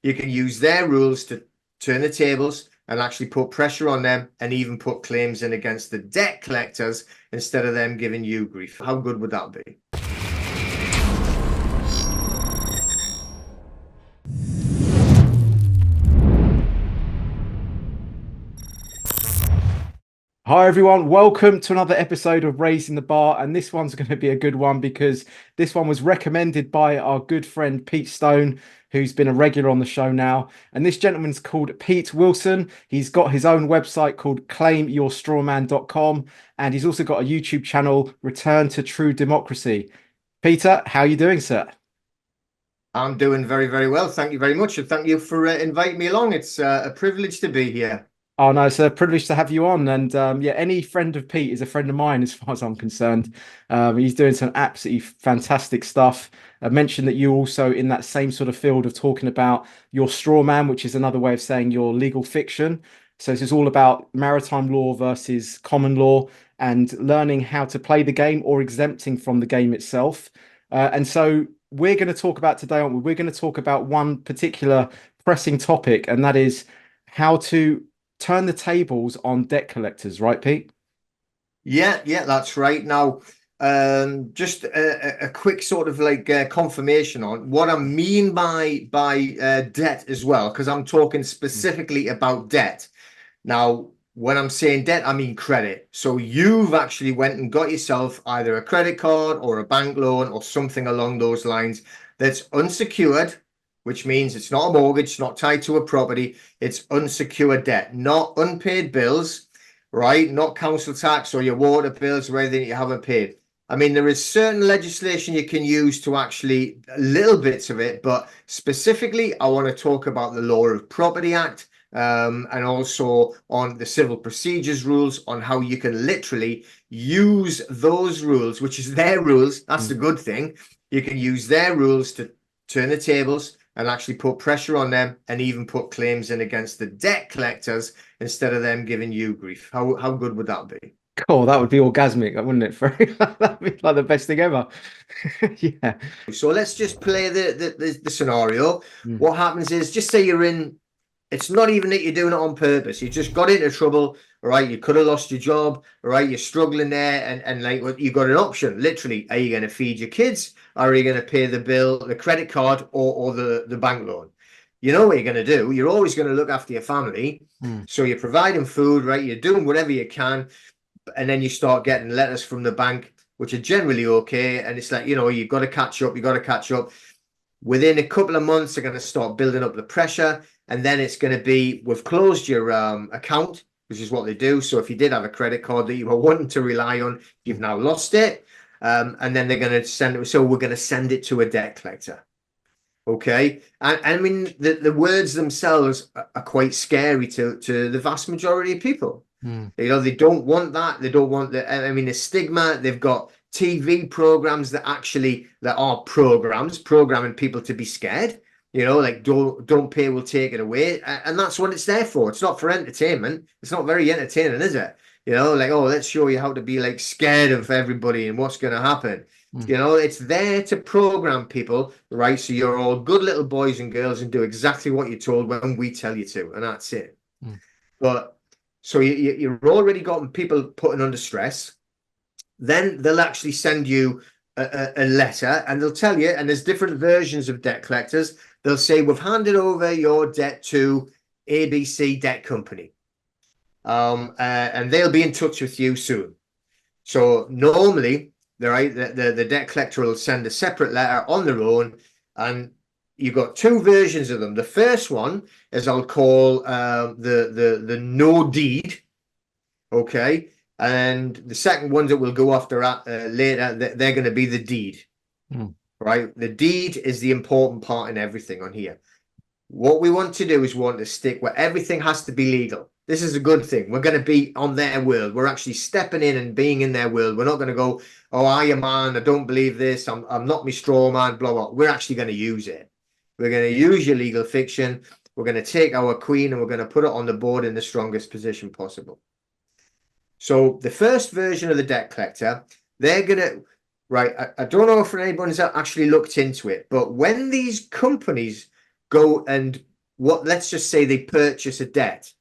You can use their rules to turn the tables and actually put pressure on them and even put claims in against the debt collectors instead of them giving you grief. How good would that be? Hi everyone, welcome to another episode of Raising the Bar, and this one's going to be a good one because this one was recommended by our good friend Pete Stone, who's been a regular on the show now. And this gentleman's called Pete Wilson. He's got his own website called claimyourstrawman.com, and he's also got a YouTube channel, Return to True Democracy. Peter, how are you doing, sir? I'm doing very, very well. Thank you very much. And thank you for inviting me along. It's a privilege to be here. Oh no, it's a privilege to have you on. And yeah, any friend of Pete is a friend of mine as far as I'm concerned. He's doing some absolutely fantastic stuff. I mentioned that you also in that same sort of field of talking about your straw man, which is another way of saying your legal fiction. So this is all about maritime law versus common law and learning how to play the game or exempting from the game itself. And so we're going to talk about today, aren't we? We're going to talk about one particular pressing topic, and that is how to turn the tables on debt collectors, right, Pete? Yeah, that's right. Now, just a quick sort of like confirmation on what I mean by debt as well, because I'm talking specifically about debt. Now, when I'm saying debt, I mean credit. So you've actually went and got yourself either a credit card or a bank loan or something along those lines that's unsecured, which means it's not a mortgage, it's not tied to a property, it's unsecured debt, not unpaid bills, right? Not council tax or your water bills or anything you haven't paid. I mean, there is certain legislation you can use to actually little bits of it, but specifically, I want to talk about the Law of Property Act, and also on the civil procedures rules on how you can literally use those rules, which is their rules. That's the good thing. You can use their rules to turn the tables and actually put pressure on them and even put claims in against the debt collectors instead of them giving you grief. How good would that be? Cool, that would be orgasmic, wouldn't it? That'd be like the best thing ever. Yeah. So let's just play the scenario. Mm. What happens is, just say you're in, it's not even that you're doing it on purpose. You just got into trouble, all right? You could have lost your job, all right? You're struggling there, and like you got an option. Literally, are you going to feed your kids, or are you going to pay the bill, the credit card, or the bank loan? You know what you're going to do. You're always going to look after your family. Mm. So you're providing food, right? You're doing whatever you can, and then you start getting letters from the bank, which are generally okay. And it's like, you've got to catch up. You've got to catch up. Within a couple of months, they're going to start building up the pressure. And then it's going to be, we've closed your account, which is what they do. So if you did have a credit card that you were wanting to rely on, you've now lost it. And then they're going to send it. So we're going to send it to a debt collector. Okay. And I mean, the words themselves are quite scary to the vast majority of people. Mm. They don't want that. They don't want the stigma. They've got TV programs that are programming people to be scared. Like don't pay, we'll take it away. And that's what it's there for. It's not for entertainment. It's not very entertaining, is it? Like, oh, let's show you how to be like scared of everybody and what's going to happen. It's there to program people, right? So you're all good little boys and girls and do exactly what you're told when we tell you to, and that's it. Mm. But so you're already gotten people putting under stress. Then they'll actually send you a letter, and they'll tell you, and there's different versions of debt collectors. They'll say, we've handed over your debt to ABC Debt Company. And they'll be in touch with you soon. So normally, the debt collector will send a separate letter on their own, and you've got two versions of them. The first one is I'll call the no deed, okay, and the second ones that we'll go after later, they're going to be the deed, right? The deed is the important part in everything on here. What we want to do is we want to stick where everything has to be legal. This is a good thing. We're going to be on their world. We're actually stepping in and being in their world. We're not going to go, oh, I am man, I don't believe this, I'm not my straw man, blah, blah. We're actually going to use it. We're going to use your legal fiction. We're going to take our queen and we're going to put it on the board in the strongest position possible. So the first version of the debt collector, they're going to, right, I don't know if anyone's actually looked into it, but when these companies go and let's just say they purchase a debt.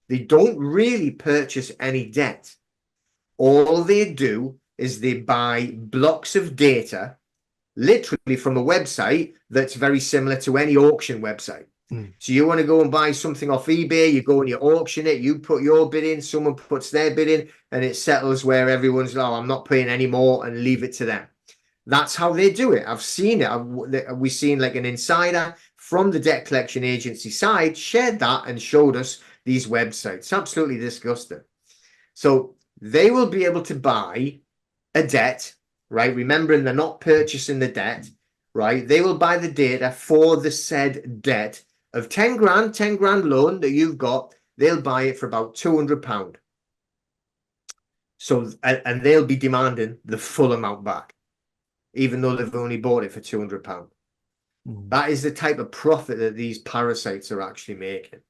They don't really purchase any debt. All they do is they buy blocks of data, literally from a website that's very similar to any auction website. So you want to go and buy something off eBay, you go and you auction it, you put your bid in, someone puts their bid in, and it settles where everyone's, oh, I'm not paying any more, and leave it to them. That's how they do it. I've seen it. We've seen like an insider from the debt collection agency side shared that and showed us these websites. Absolutely disgusting. So they will be able to buy a debt, right? Remembering they're not purchasing the debt, right? They will buy the data for the said debt of 10 grand loan that you've got. They'll buy it for about £200. So, and they'll be demanding the full amount back, even though they've only bought it for £200. That is the type of profit that these parasites are actually making.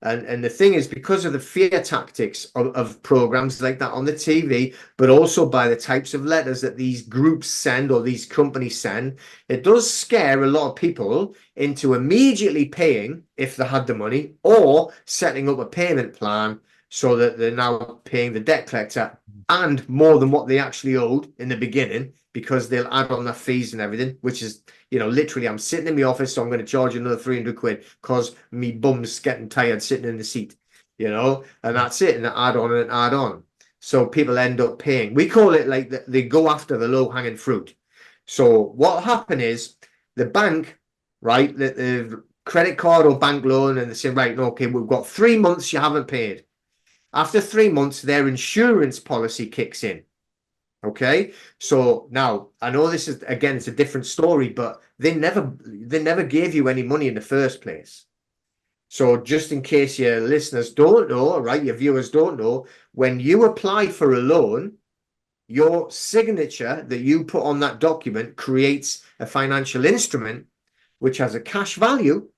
And the thing is, because of the fear tactics of programs like that on the TV, but also by the types of letters that these groups send or these companies send, it does scare a lot of people into immediately paying if they had the money, or setting up a payment plan so that they're now paying the debt collector and more than what they actually owed in the beginning, because they'll add on their fees and everything, which is, you know, literally, I'm sitting in my office, so I'm going to charge you another 300 quid because me bum's getting tired sitting in the seat, you know, and that's it. And add on and add on. So people end up paying. We call it like they go after the low hanging fruit. So what will happen is the bank, right, the credit card or bank loan, and they say, right, okay, we've got 3 months you haven't paid. After 3 months, their insurance policy kicks in. Okay, so now I know this is, again, it's a different story, but they never gave you any money in the first place. So just in case your listeners don't know, right, your viewers don't know, when you apply for a loan, your signature that you put on that document creates a financial instrument which has a cash value.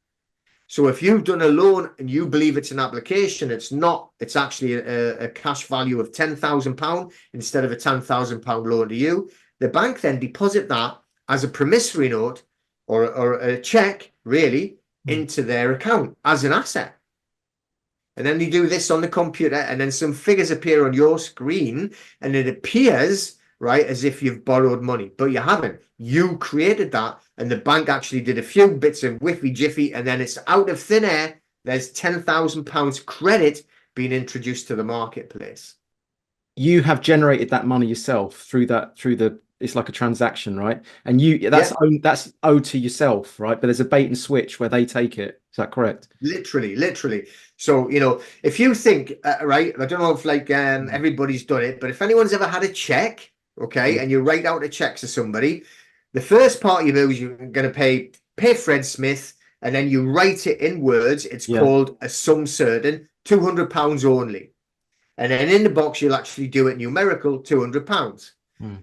So if you've done a loan and you believe it's an application, it's not, it's actually a cash value of £10,000 instead of a £10,000 loan to you. The bank then deposit that as a promissory note or a check, really, into their account as an asset. And then you do this on the computer, and then some figures appear on your screen, and it appears, right, as if you've borrowed money, but you haven't. You created that, and the bank actually did a few bits of whiffy jiffy, and then it's out of thin air. There's £10,000 credit being introduced to the marketplace. You have generated that money yourself through the, it's like a transaction, right? And that's owed to yourself, right? But there's a bait and switch where they take it. Is that correct? Literally. So, you know, if you think, right, I don't know if like everybody's done it, but if anyone's ever had a check, okay, and you write out a check to somebody, the first part you do is you're going to pay Fred Smith, and then you write it in words. It's called a sum certain, £200 only. And then in the box, you'll actually do it numerical, £200.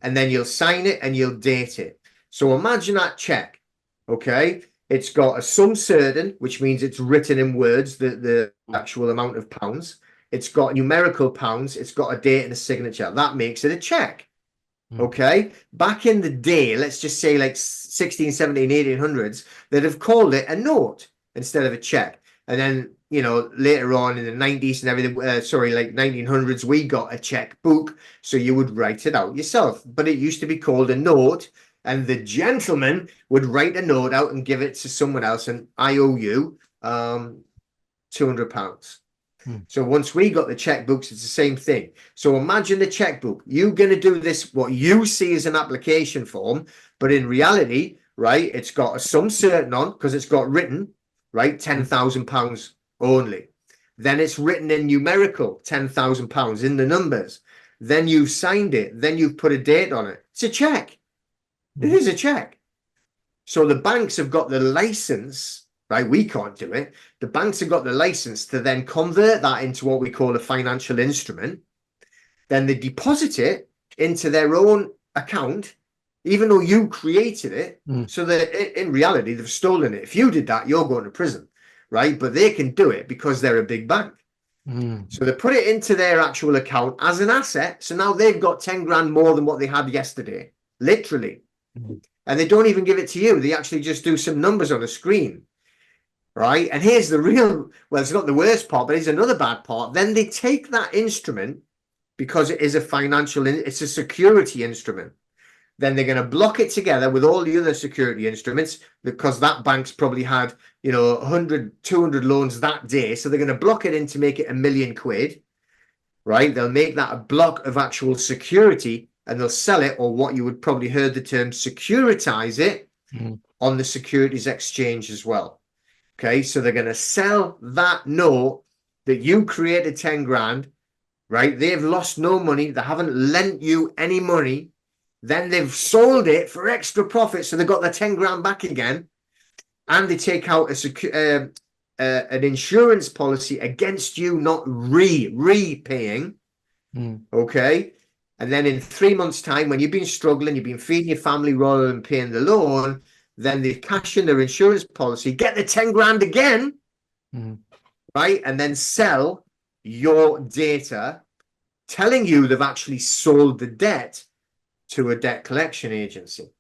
And then you'll sign it and you'll date it. So imagine that check, okay? It's got a sum certain, which means it's written in words, the actual amount of pounds. It's got numerical pounds. It's got a date and a signature. That makes it a check. Okay, back in the day, let's just say like 16, 17, 1800s, they'd have called it a note instead of a check. And then, you know, later on in the 90s and everything, like 1900s, we got a checkbook, so you would write it out yourself. But it used to be called a note, and the gentleman would write a note out and give it to someone else, and I owe you £200. So once we got the checkbooks, it's the same thing. So imagine the checkbook. You're going to do this, what you see as an application form, but in reality, right, it's got a sum certain on, because it's got written, right, £10,000 only. Then it's written in numerical, £10,000 in the numbers. Then you've signed it. Then you've put a date on it. It's a check. It is a check. So the banks have got the license, right? We can't do it. The banks have got the license to then convert that into what we call a financial instrument. Then they deposit it into their own account, even though you created it. So that in reality, they've stolen it. If you did that, you're going to prison, right? But they can do it because they're a big bank. So they put it into their actual account as an asset. So now they've got 10 grand more than what they had yesterday, literally. And they don't even give it to you. They actually just do some numbers on a screen. right? And here's the real, well, it's not the worst part, but it's another bad part. Then they take that instrument because it is a financial, it's a security instrument. Then they're going to block it together with all the other security instruments because that bank's probably had, 100, 200 loans that day. So they're going to block it in to make it £1 million, right? They'll make that a block of actual security and they'll sell it, or what you would probably heard the term securitize it on the securities exchange as well. Okay, so they're going to sell that note that you created 10 grand, right? They've lost no money. They haven't lent you any money. Then they've sold it for extra profit. So they've got the 10 grand back again. And they take out an insurance policy against you not repaying. Okay. And then in 3 months' time, when you've been struggling, you've been feeding your family rather than paying the loan, then they cash in their insurance policy, get the 10 grand again, right? And then sell your data, telling you they've actually sold the debt to a debt collection agency.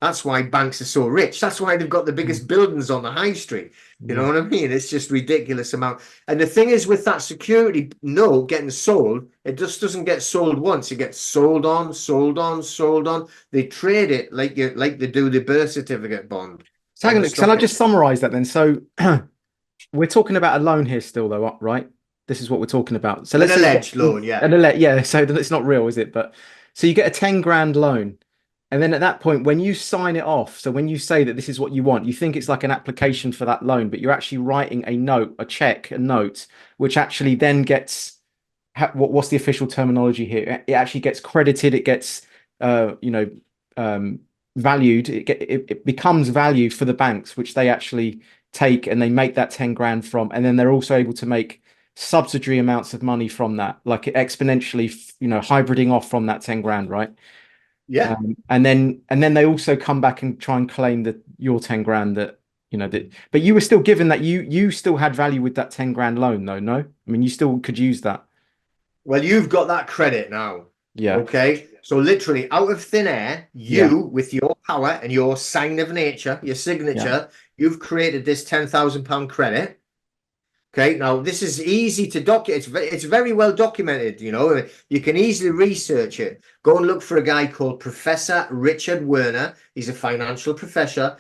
That's why banks are so rich. That's why they've got the biggest buildings on the high street. You know what I mean? It's just ridiculous amount. And the thing is, with that security note getting sold, it just doesn't get sold once. It gets sold on, sold on, sold on. They trade it like they do the birth certificate bond. So can I just summarize that then? So we're talking about a loan here still, though, right? This is what we're talking about. So let's say alleged loan, yeah. Yeah. So it's not real, is it? But so you get a 10 grand loan. And then at that point, when you sign it off, so when you say that this is what you want, you think it's like an application for that loan, but you're actually writing a note, a check, a note, which actually then gets, what's the official terminology here? It actually gets credited. It gets, valued. It becomes value for the banks, which they actually take and they make that 10 grand from. And then they're also able to make subsidiary amounts of money from that, like exponentially, hybriding off from that 10 grand, right? Yeah. And then they also come back and try and claim that your 10 grand but you were still given that you still had value with that 10 grand loan though, no? I mean, you still could use that. Well, you've got that credit now. Yeah. Okay. So literally out of thin air, with your power and your sign of nature, your signature, you've created this £10,000 credit. Okay, now this is easy to document. It's very well documented. You can easily research it. Go and look for a guy called Professor Richard Werner. He's a financial professor,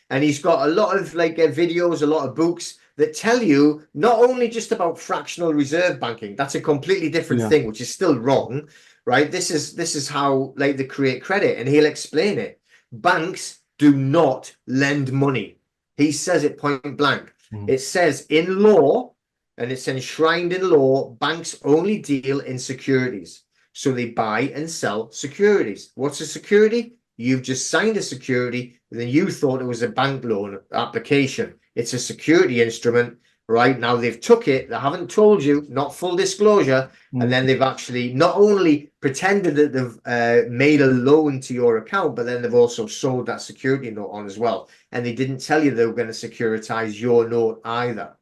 and he's got a lot of videos, a lot of books that tell you not only just about fractional reserve banking. That's a completely different thing, which is still wrong, right? This is how they create credit, and he'll explain it. Banks do not lend money. He says it point blank. It says in law, and it's enshrined in law, banks only deal in securities. So they buy and sell securities. What's a security? You've just signed a security, and then you thought it was a bank loan application. It's a security instrument, right? Now they've took it, they haven't told you, not full disclosure, and then they've actually not only pretended that they've made a loan to your account, but then they've also sold that security note on as well. And they didn't tell you they were going to securitize your note either.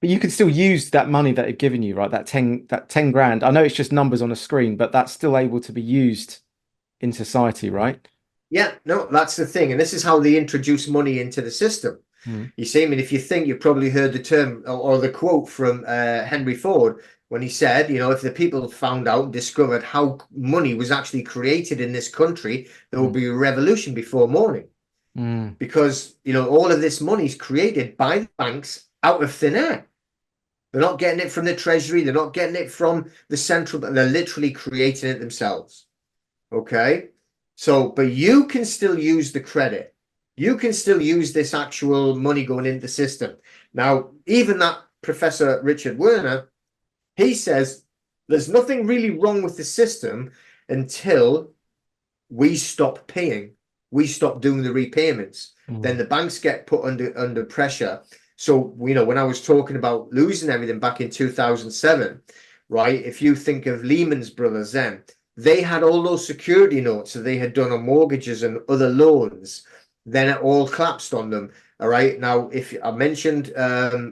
But you can still use that money that they've given you, right? That 10 grand. I know it's just numbers on a screen, but that's still able to be used in society, right? Yeah, no, that's the thing. And this is how they introduce money into the system. You see, I mean, if you think, you've probably heard the term or the quote from Henry Ford when he said, if the people found out and discovered how money was actually created in this country, there will be a revolution before morning. Because, all of this money is created by the banks out of thin air. They're not getting it from the treasury. They're not getting it from the central, but they're literally creating it themselves. Okay. So, but you can still use the credit. You can still use this actual money going into the system. Now, even that Professor Richard Werner, he says there's nothing really wrong with the system until we stop paying. We stop doing the repayments. Then the banks get put under pressure. So, when I was talking about losing everything back in 2007, right? If you think of Lehman's Brothers then, they had all those security notes that they had done on mortgages and other loans. Then it all collapsed on them. All right. Now, if I mentioned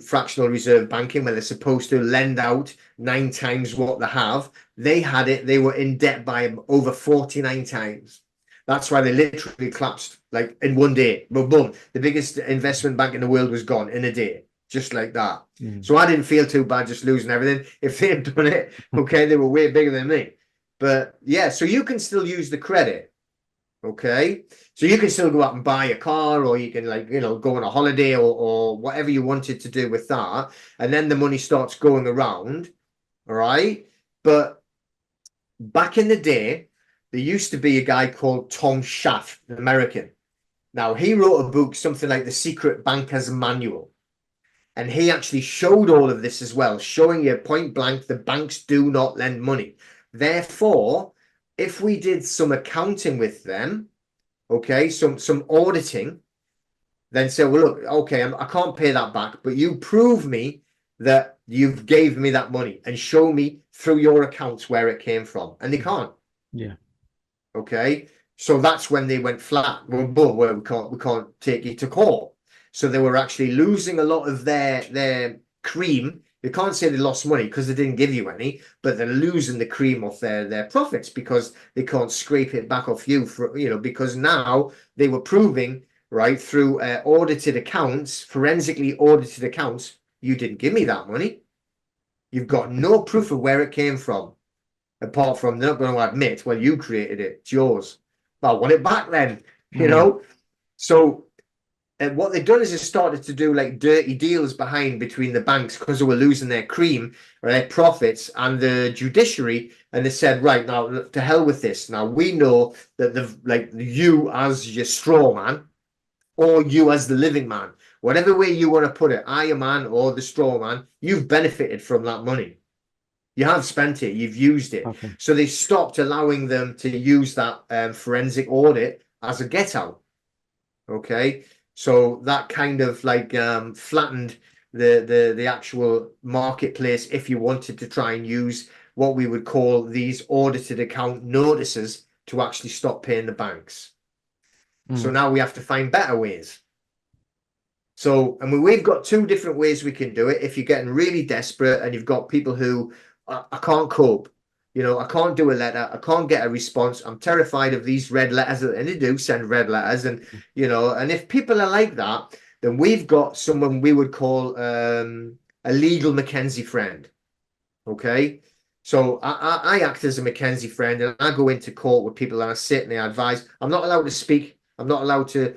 fractional reserve banking, where they're supposed to lend out 9 times what they have, they had it. They were in debt by over 49 times. That's why they literally collapsed like in one day. Boom, boom. The biggest investment bank in the world was gone in a day, just like that. So I didn't feel too bad just losing everything. If they had done it, okay, they were way bigger than me. But yeah, so you can still use the credit. Okay, so you can still go out and buy a car, or you can, like, go on a holiday, or whatever you wanted to do with that, and then the money starts going around. All right, but back in the day, there used to be a guy called Tom Schaff, an American. Now, he wrote a book, something like The Secret Banker's Manual, and he actually showed all of this as well, showing you point blank the banks do not lend money. Therefore, if we did some accounting with them, okay, some auditing, then say, well, look, okay, I can't pay that back, but you prove me that you've gave me that money and show me through your accounts where it came from. And they can't. Yeah. Okay. So that's when they went flat. Well, boom, well, we can't take you to court. So they were actually losing a lot of their cream. You can't say they lost money because they didn't give you any, but they're losing the cream of their profits because they can't scrape it back off you because now they were proving, right, through audited accounts, forensically audited accounts, you didn't give me that money. You've got no proof of where it came from, apart from they're not going to admit, well, you created it, it's yours. Well, I want it back then, So what they've done is they started to do like dirty deals between the banks because they were losing their cream or their profits and the judiciary. And they said, right, now to hell with this. Now we know that you as your straw man or you as the living man, whatever way you want to put it, Iron Man or the straw man, you've benefited from that money. You have spent it, you've used it. Okay. So they stopped allowing them to use that forensic audit as a get out. Okay. So that kind of like flattened the actual marketplace if you wanted to try and use what we would call these audited account notices to actually stop paying the banks. So now we have to find better ways. So, I mean, we've got two different ways we can do it. If you're getting really desperate and you've got people who I can't cope, I can't do a letter, I can't get a response, I'm terrified of these red letters, and they do send red letters, and and if people are like that, then we've got someone we would call a legal Mackenzie friend. Okay, so I act as a Mackenzie friend, and I go into court with people and I sit and I advise. I'm not allowed to speak. I'm not allowed to,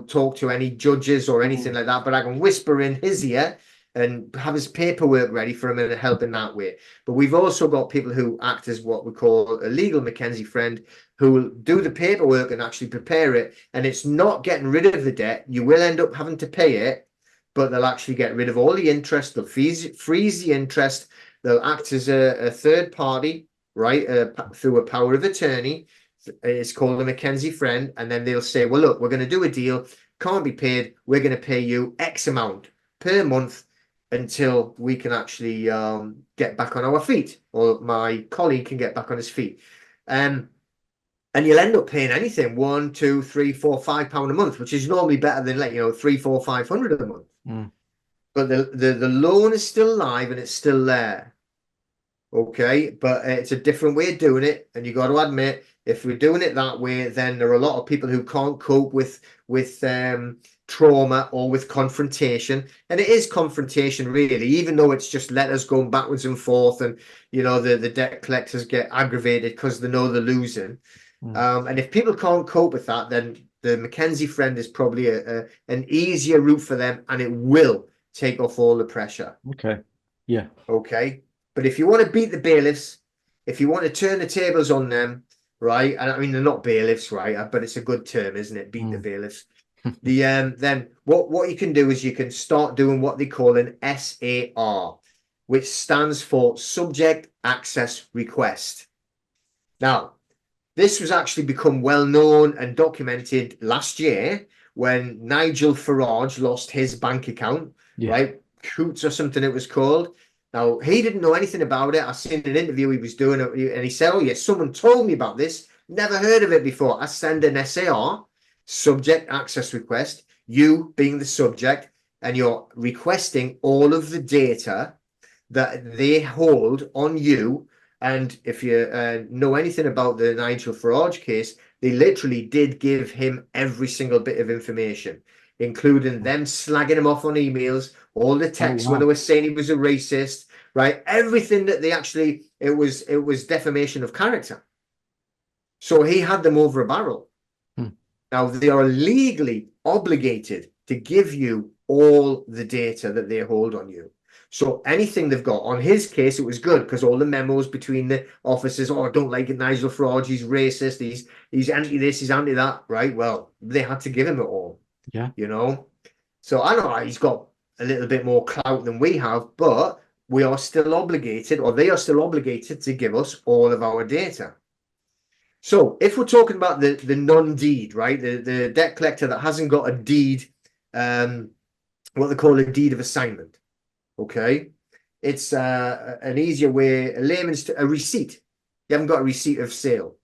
talk to any judges or anything like that, but I can whisper in his ear and have his paperwork ready for him and help in that way. But we've also got people who act as what we call a legal Mackenzie friend, who will do the paperwork and actually prepare it. And it's not getting rid of the debt. You will end up having to pay it, but they'll actually get rid of all the interest. They'll freeze the interest. They'll act as a third party, right, through a power of attorney. It's called a Mackenzie friend. And then they'll say, well, look, we're going to do a deal. Can't be paid. We're going to pay you X amount per month until we can actually get back on our feet, or my colleague can get back on his feet. And you'll end up paying anything, £1, £2, £3, £4, £5 a month, which is normally better than, like, 3, 4, 500 a month. But the loan is still live and it's still there. Okay, but it's a different way of doing it, and you got to admit, if we're doing it that way, then there are a lot of people who can't cope with trauma or with confrontation. And it is confrontation, really, even though it's just letters going backwards and forth, and the debt collectors get aggravated because they know they're losing. And if people can't cope with that, then the Mackenzie friend is probably an easier route for them, and it will take off all the pressure. Okay. Yeah. Okay. But if you want to beat the bailiffs, if you want to turn the tables on them, right? And I mean, they're not bailiffs, right? But it's a good term, isn't it? Beat the bailiffs. Then what you can do is you can start doing what they call an SAR, which stands for Subject Access Request. Now, this was actually become well known and documented last year when Nigel Farage lost his bank account, right? Coots or something it was called. Now, he didn't know anything about it. I seen an interview he was doing, and he said, oh, yes, someone told me about this. Never heard of it before. I send an SAR, Subject Access Request, you being the subject, and you're requesting all of the data that they hold on you. And if you know anything about the Nigel Farage case, They literally did give him every single bit of information, including them slagging him off on emails, all the Oh, texts when they wow. were saying he was a racist, right? Everything that they actually, it was defamation of character. So he had them over a barrel. Hmm. Now they are legally obligated to give you all the data that they hold on you. So anything they've got, on his case, it was good because all the memos between the officers, oh, I don't like it, Nigel Farage, he's racist, he's anti this, he's anti that, right? Well, they had to give him it all, Yeah. you know. So I know he's got a little bit more clout than we have, but we are still obligated, or they are still obligated to give us all of our data. So if we're talking about the non-deed, right, the debt collector that hasn't got a deed, what they call a deed of assignment, okay, it's an easier way, a layman's a receipt. You haven't got a receipt of sale,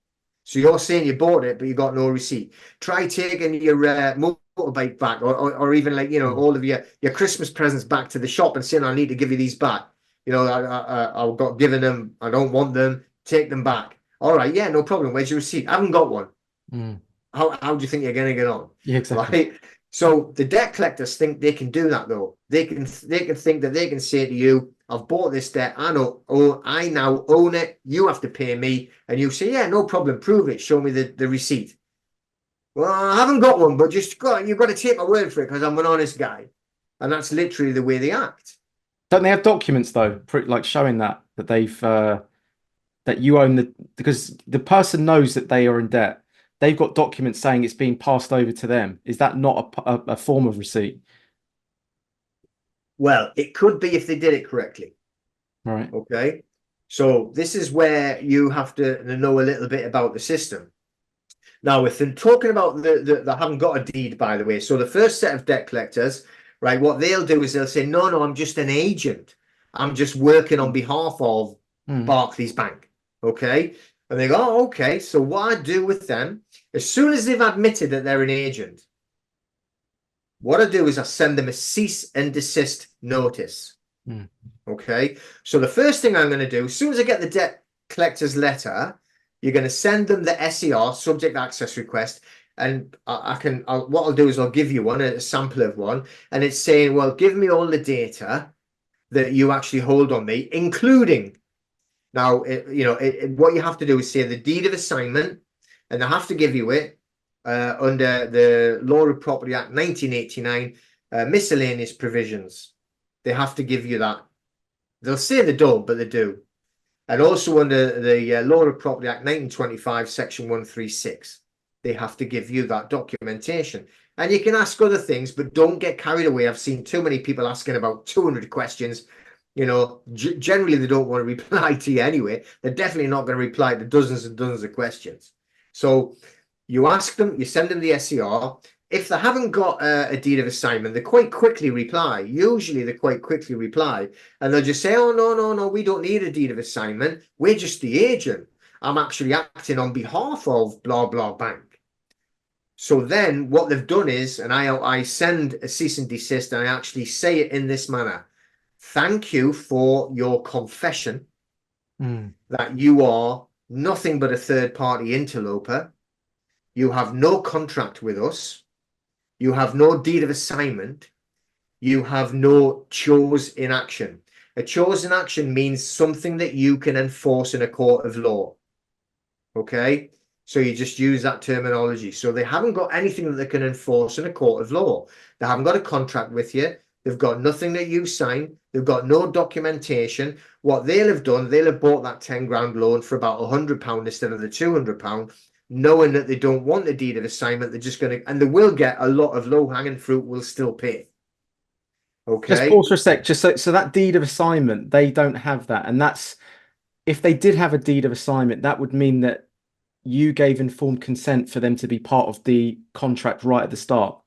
so you're saying you bought it, but you got no receipt. Try taking your motorbike back, or even like Hmm. all of your Christmas presents back to the shop and saying I need to give you these back. I got given them. I don't want them. Take them back. All right, yeah, no problem. Where's your receipt? I haven't got one. Hmm. How do you think you're going to get on? Yeah, exactly. Right? So the debt collectors think they can do that though. They can think that they can say to you, I've bought this debt, I now own it, you have to pay me, and you say, yeah, no problem, prove it, show me the receipt. Well, I haven't got one, but you've got to take my word for it because I'm an honest guy. And that's literally the way they act. Don't they have documents though, like showing that they've that you own because the person knows that they are in debt. They've got documents saying it's being passed over to them. Is that not a form of receipt? Well, it could be if they did it correctly. Right. Okay. So this is where you have to know a little bit about the system. Now, if they're talking about they haven't got a deed, by the way. So the first set of debt collectors, right, what they'll do is they'll say, no, I'm just an agent. I'm just working on behalf of Hmm. Barclays Bank. Okay. And they go, oh, okay. So what I do with them, as soon as they've admitted that they're an agent, what I do is I send them a cease and desist notice. Hmm. Okay. So the first thing I'm going to do, as soon as I get the debt collector's letter, you're going to send them the SER, subject access request. And what I'll do is I'll give you one, a sample of one, and it's saying, well, give me all the data that you actually hold on me, including now, what you have to do is say the deed of assignment, and they have to give you it under the Law of Property Act 1989, miscellaneous provisions. They have to give you that. They'll say they don't, but they do. And also under the Law of Property Act 1925, Section 136, they have to give you that documentation. And you can ask other things, but don't get carried away. I've seen too many people asking about 200 questions. Generally, they don't want to reply to you anyway. They're definitely not going to reply to dozens and dozens of questions. So you ask them, you send them the SCR. If they haven't got a deed of assignment, they quite quickly reply. Usually they quite quickly reply, and they'll just say, oh, no, we don't need a deed of assignment. We're just the agent. I'm actually acting on behalf of blah, blah bank. So then what they've done is, and I send a cease and desist, and I actually say it in this manner. Thank you for your confession that you are nothing but a third-party interloper. You have no contract with us. You have no deed of assignment. You have no chose in action. A chose in action means something that you can enforce in a court of law. Okay? So you just use that terminology. So they haven't got anything that they can enforce in a court of law. They haven't got a contract with you. They've got nothing that you sign. They've got no documentation. What they'll have done, they'll have bought that 10 grand loan for about £100 instead of the £200, knowing that they don't want the deed of assignment. They're just going to, and they will get a lot of low hanging fruit will still pay. Just Okay. pause for a sec. Just so that deed of assignment, they don't have that, and that's if they did have a deed of assignment, that would mean that you gave informed consent for them to be part of the contract right at the start.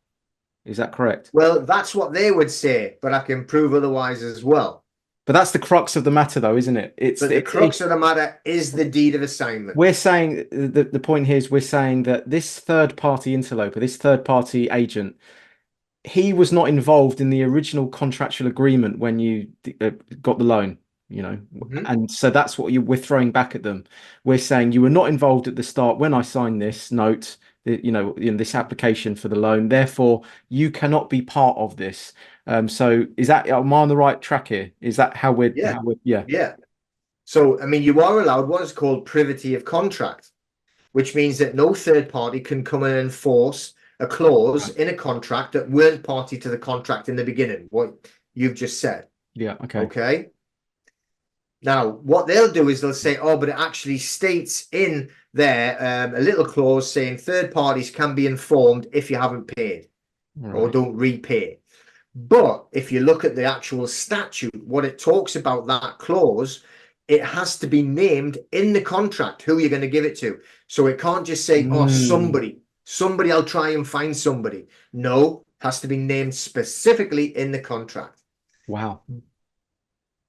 Is that correct? Well, that's what they would say, but I can prove otherwise as well. But that's the crux of the matter, though, isn't it? But the crux of the matter is the deed of assignment. We're saying the point here is we're saying that this third party interloper, this third party agent, he was not involved in the original contractual agreement when you got the loan. you know. Mhm. And so that's what we're throwing back at them. We're saying you were not involved at the start when I signed this note, you know, in this application for the loan. Therefore, you cannot be part of this. So is that, am I on the right track here? Is that Yeah, yeah. yeah. So, I mean, you are allowed what is called privity of contract, which means that no third party can come and enforce a clause in a contract that weren't party to the contract in the beginning, what you've just said. Yeah, okay. Okay. Now, what they'll do is they'll say, oh, but it actually states in there a little clause saying third parties can be informed if you haven't paid or Right. don't repay. But if you look at the actual statute, what it talks about that clause, it has to be named in the contract who you're going to give it to. So it can't just say, oh, Mm, somebody, I'll try and find somebody. No, it has to be named specifically in the contract. wow.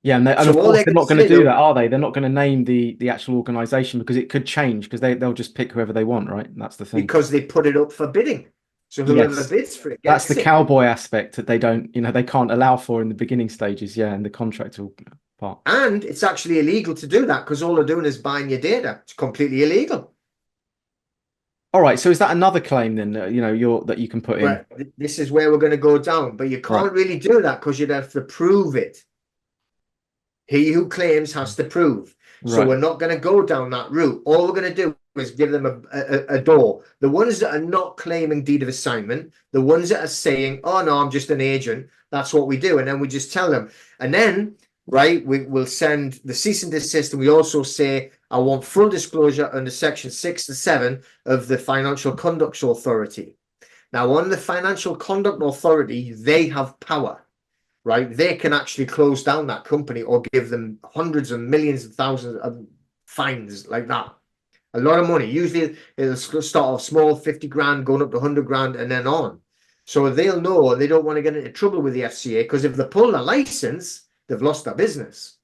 Yeah, and of So all course they're they're going to not going to say do though, that, are they? They're not going to name the actual organization because it could change because they'll just pick whoever they want, right? That's the thing. because they put it up for bidding. So whoever Yes. bids for it That's the gets it. cowboy aspect that they don't, you know, they can't allow for in the beginning stages, yeah, in the contractual part. And it's actually illegal to do that because all they're doing is buying your data. It's completely illegal. All right, so is that another claim then, you know, that you can put in? Well, this is where we're going to go down, but you Right. can't really do that because you'd have to prove it. He who claims has to prove. So Right. we're not going to go down that route. All we're going to do is give them a door. The ones that are not claiming deed of assignment, the ones that are saying, oh no, I'm just an agent, that's what we do. And then we just tell them. And then, right, we will send the cease and desist. And we also say, I want full disclosure under section 6 to 7 of the Financial Conduct Authority. Now, on the Financial Conduct Authority, they have power, right? They can actually close down that company or give them hundreds of millions of thousands of fines like that. A lot of money. Usually it'll start off small, 50 grand, going up to 100 grand and then on. So they'll know they don't want to get into trouble with the FCA because if they pull their license, they've lost their business.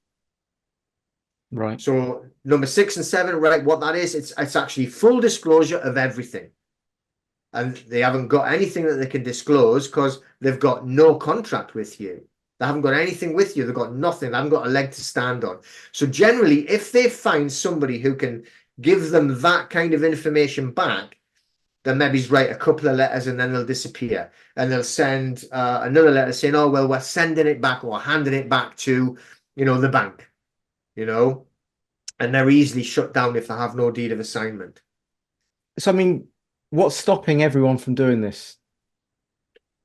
Right. So number 6 and 7, right? What that is, it's actually full disclosure of everything. And they haven't got anything that they can disclose because they've got no contract with you. They haven't got anything with you. They've got nothing. They haven't got a leg to stand on. So generally, if they find somebody who can give them that kind of information back, then maybe write a couple of letters and then they'll disappear. And they'll send another letter saying, oh, well, we're sending it back or handing it back to, the bank, and they're easily shut down if they have no deed of assignment. So, I mean, what's stopping everyone from doing this?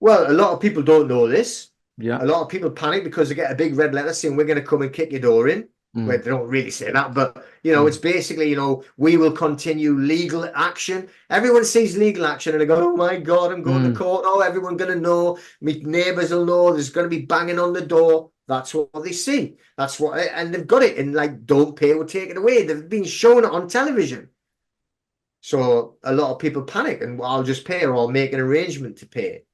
Well, a lot of people don't know this. Yeah. A lot of people panic because they get a big red letter saying we're going to come and kick your door in. Well, Mm, they don't really say that, but it's mm, basically, we will continue legal action. Everyone sees legal action and they go, oh my God, I'm going to mm. court. Oh, everyone's going to know. My neighbors will know. There's going to be banging on the door. That's what they see. That's what, and they've got it in like, don't pay, we'll take it away. They've been showing it on television. So a lot of people panic and I'll just pay or I'll make an arrangement to pay.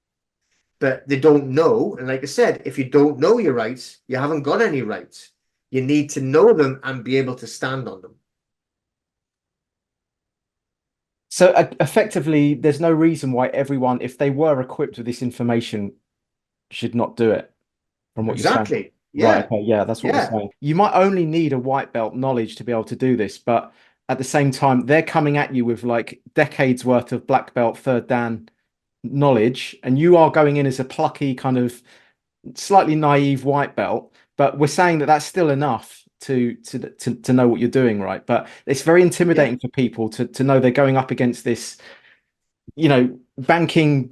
But they don't know. And like I said, if you don't know your rights, you haven't got any rights. You need to know them and be able to stand on them. So effectively, there's no reason why everyone, if they were equipped with this information, should not do it, from what you're saying. Exactly. Right, Yeah. okay, yeah, that's what we're Yeah. saying. You might only need a white belt knowledge to be able to do this, but at the same time, they're coming at you with like decades worth of black belt, third dan knowledge, and you are going in as a plucky kind of slightly naive white belt, but we're saying that that's still enough to know what you're doing, right? But it's very Yeah. intimidating for people to know they're going up against this, banking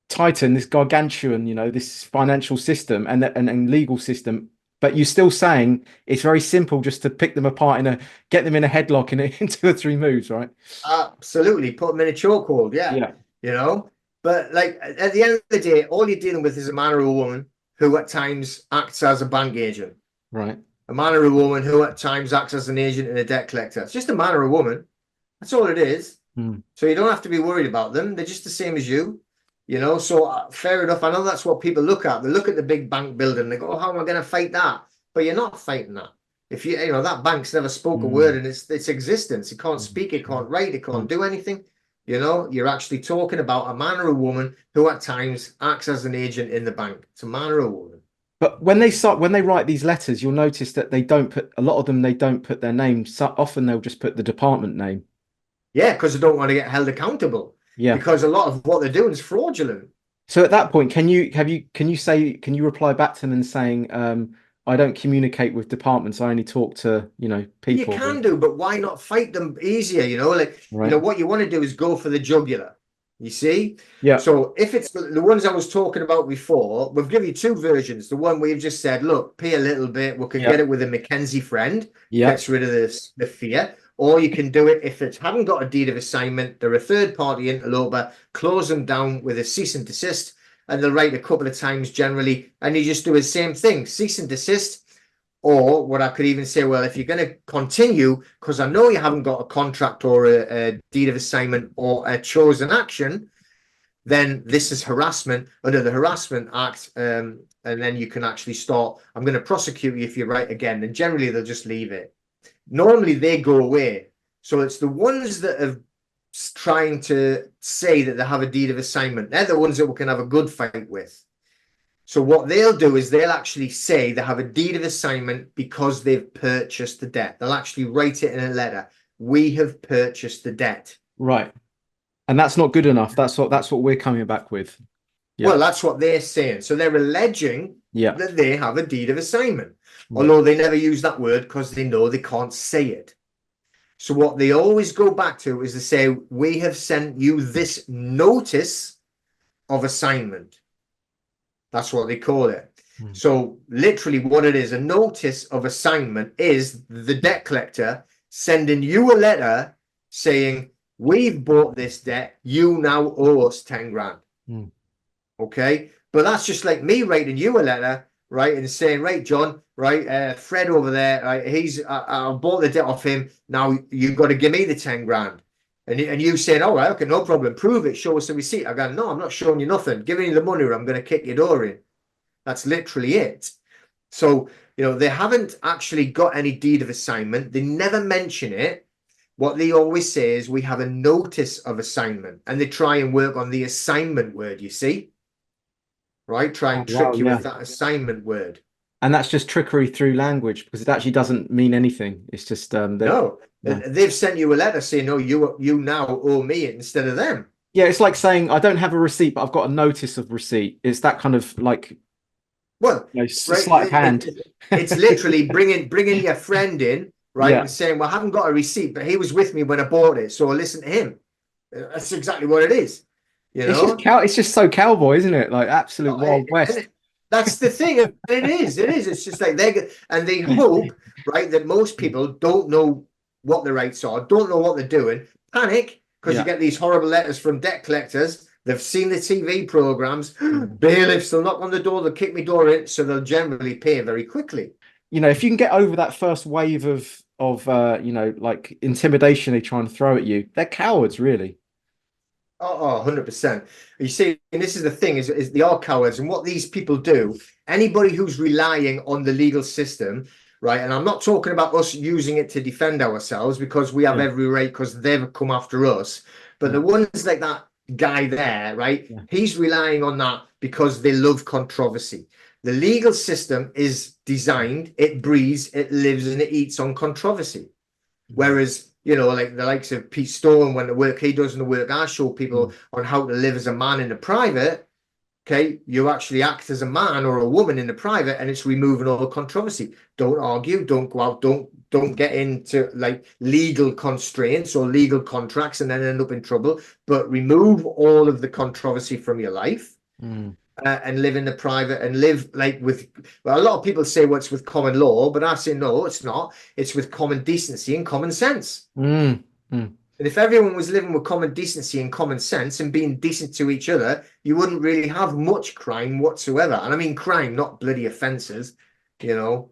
titan, this gargantuan, this financial system and legal system. But you're still saying it's very simple just to pick them apart get them in a headlock in 2 or 3 moves, right? Absolutely. Put them in a chokehold. Yeah. Yeah, You know, but like at the end of the day, all you're dealing with is a man or a woman who at times acts as a bank agent, right. a man or a woman who at times acts as an agent and a debt collector. It's just a man or a woman. That's all it is. Mm. So you don't have to be worried about them. They're just the same as you. So fair enough. I know that's what people look at. They look at the big bank building. They go, oh, how am I going to fight that? But you're not fighting that. If that bank's never spoke a word Mm. in its existence. It can't speak, it can't write, it can't Mm. do anything. You're actually talking about a man or a woman who at times acts as an agent in the bank. It's a man or a woman. But when they write these letters, you'll notice that they don't put a lot of them. They don't put their name. So often they'll just put the department name. Yeah, because they don't want to get held accountable Yeah. because a lot of what they're doing is fraudulent. So at that point, can you reply back to them and saying, I don't communicate with departments. I only talk to, You people. can do, but why not fight them easier? Right. What you want to do is go for the jugular. You see? Yeah. So if it's the ones I was talking about before, we've given you two versions. The one where you've just said, look, pay a little bit, we can get Yeah. it with a Mackenzie friend, Yeah. gets rid of the fear. Or you can do it if it haven't got a deed of assignment, they're a third party interloper, close them down with a cease and desist, and they'll write a couple of times generally, and you just do the same thing, cease and desist. Or what I could even say, well, if you're going to continue, because I know you haven't got a contract or a deed of assignment or a chosen action, then this is harassment under the Harassment Act. And then you can actually start, I'm going to prosecute you if you're right again. And generally, they'll just leave it. Normally, they go away. So it's the ones that are trying to say that they have a deed of assignment. They're the ones that we can have a good fight with. So what they'll do is they'll actually say they have a deed of assignment because they've purchased the debt. They'll actually write it in a letter. We have purchased the debt. Right. And that's not good enough. That's what we're coming back with. Yeah. Well, that's what they're saying. So they're alleging Yeah. that they have a deed of assignment, Right. although they never use that word because they know they can't say it. So what they always go back to is to say, we have sent you this notice of assignment. That's what they call it. Mm. So literally what it is, a notice of assignment is the debt collector sending you a letter saying, we've bought this debt, you now owe us 10 grand. Mm. Okay. But that's just like me writing you a letter, right? And saying, right, John, right, Fred over there, right, I bought the debt off him. Now you've got to give me the 10 grand. And you saying, all right, okay, no problem. Prove it. Show us the receipt. I go, no, I'm not showing you nothing. Give me the money or I'm going to kick your door in. That's literally it. So, they haven't actually got any deed of assignment. They never mention it. What they always say is we have a notice of assignment, and they try and work on the assignment word, you see? Right? Try Oh, and wow. trick you Yeah. with that assignment word. And that's just trickery through language because it actually doesn't mean anything. It's just that No, no. they've sent you a letter saying, no, you now owe me it instead of them. Yeah, it's like saying I don't have a receipt, but I've got a notice of receipt. It's that kind of like Well, right, sleight of hand. it's literally bringing your friend in, right, Yeah. and saying, well, I haven't got a receipt, but he was with me when I bought it, so I listen to him. That's exactly what it is, you know? It's just so cowboy, isn't it? Like absolute Wild West. And that's the thing. It is. It is. It's just like they hope, right, that most people don't know what the rights are, don't know what they're doing, panic because you Yeah. get these horrible letters from debt collectors. They've seen the TV programs. Bailiffs, they'll knock on the door, they'll kick me door in, so they'll generally pay very quickly. If you can get over that first wave of like intimidation they try and throw at you, they're cowards, really. Oh, 100%. You see, and this is the thing, is they are cowards. And what these people do, anybody who's relying on the legal system, right? And I'm not talking about us using it to defend ourselves because we have Yeah. every right because they've come after us. But Yeah. the ones like that guy there, right? Yeah. He's relying on that because they love controversy. The legal system is designed, it breathes, it lives, and it eats on controversy. Whereas, like the likes of Pete Stone, when the work he does in the work I show people on how to live as a man in the private, okay, you actually act as a man or a woman in the private, and it's removing all controversy. Don't argue, don't go out, don't get into like legal constraints or legal contracts and then end up in trouble, but remove all of the controversy from your life. Mm. And live in the private and live like well, a lot of people say what's with common law, but I say no, it's not. It's with common decency and common sense. Mm. Mm. And if everyone was living with common decency and common sense and being decent to each other, you wouldn't really have much crime whatsoever. And I mean crime, not bloody offences, you know.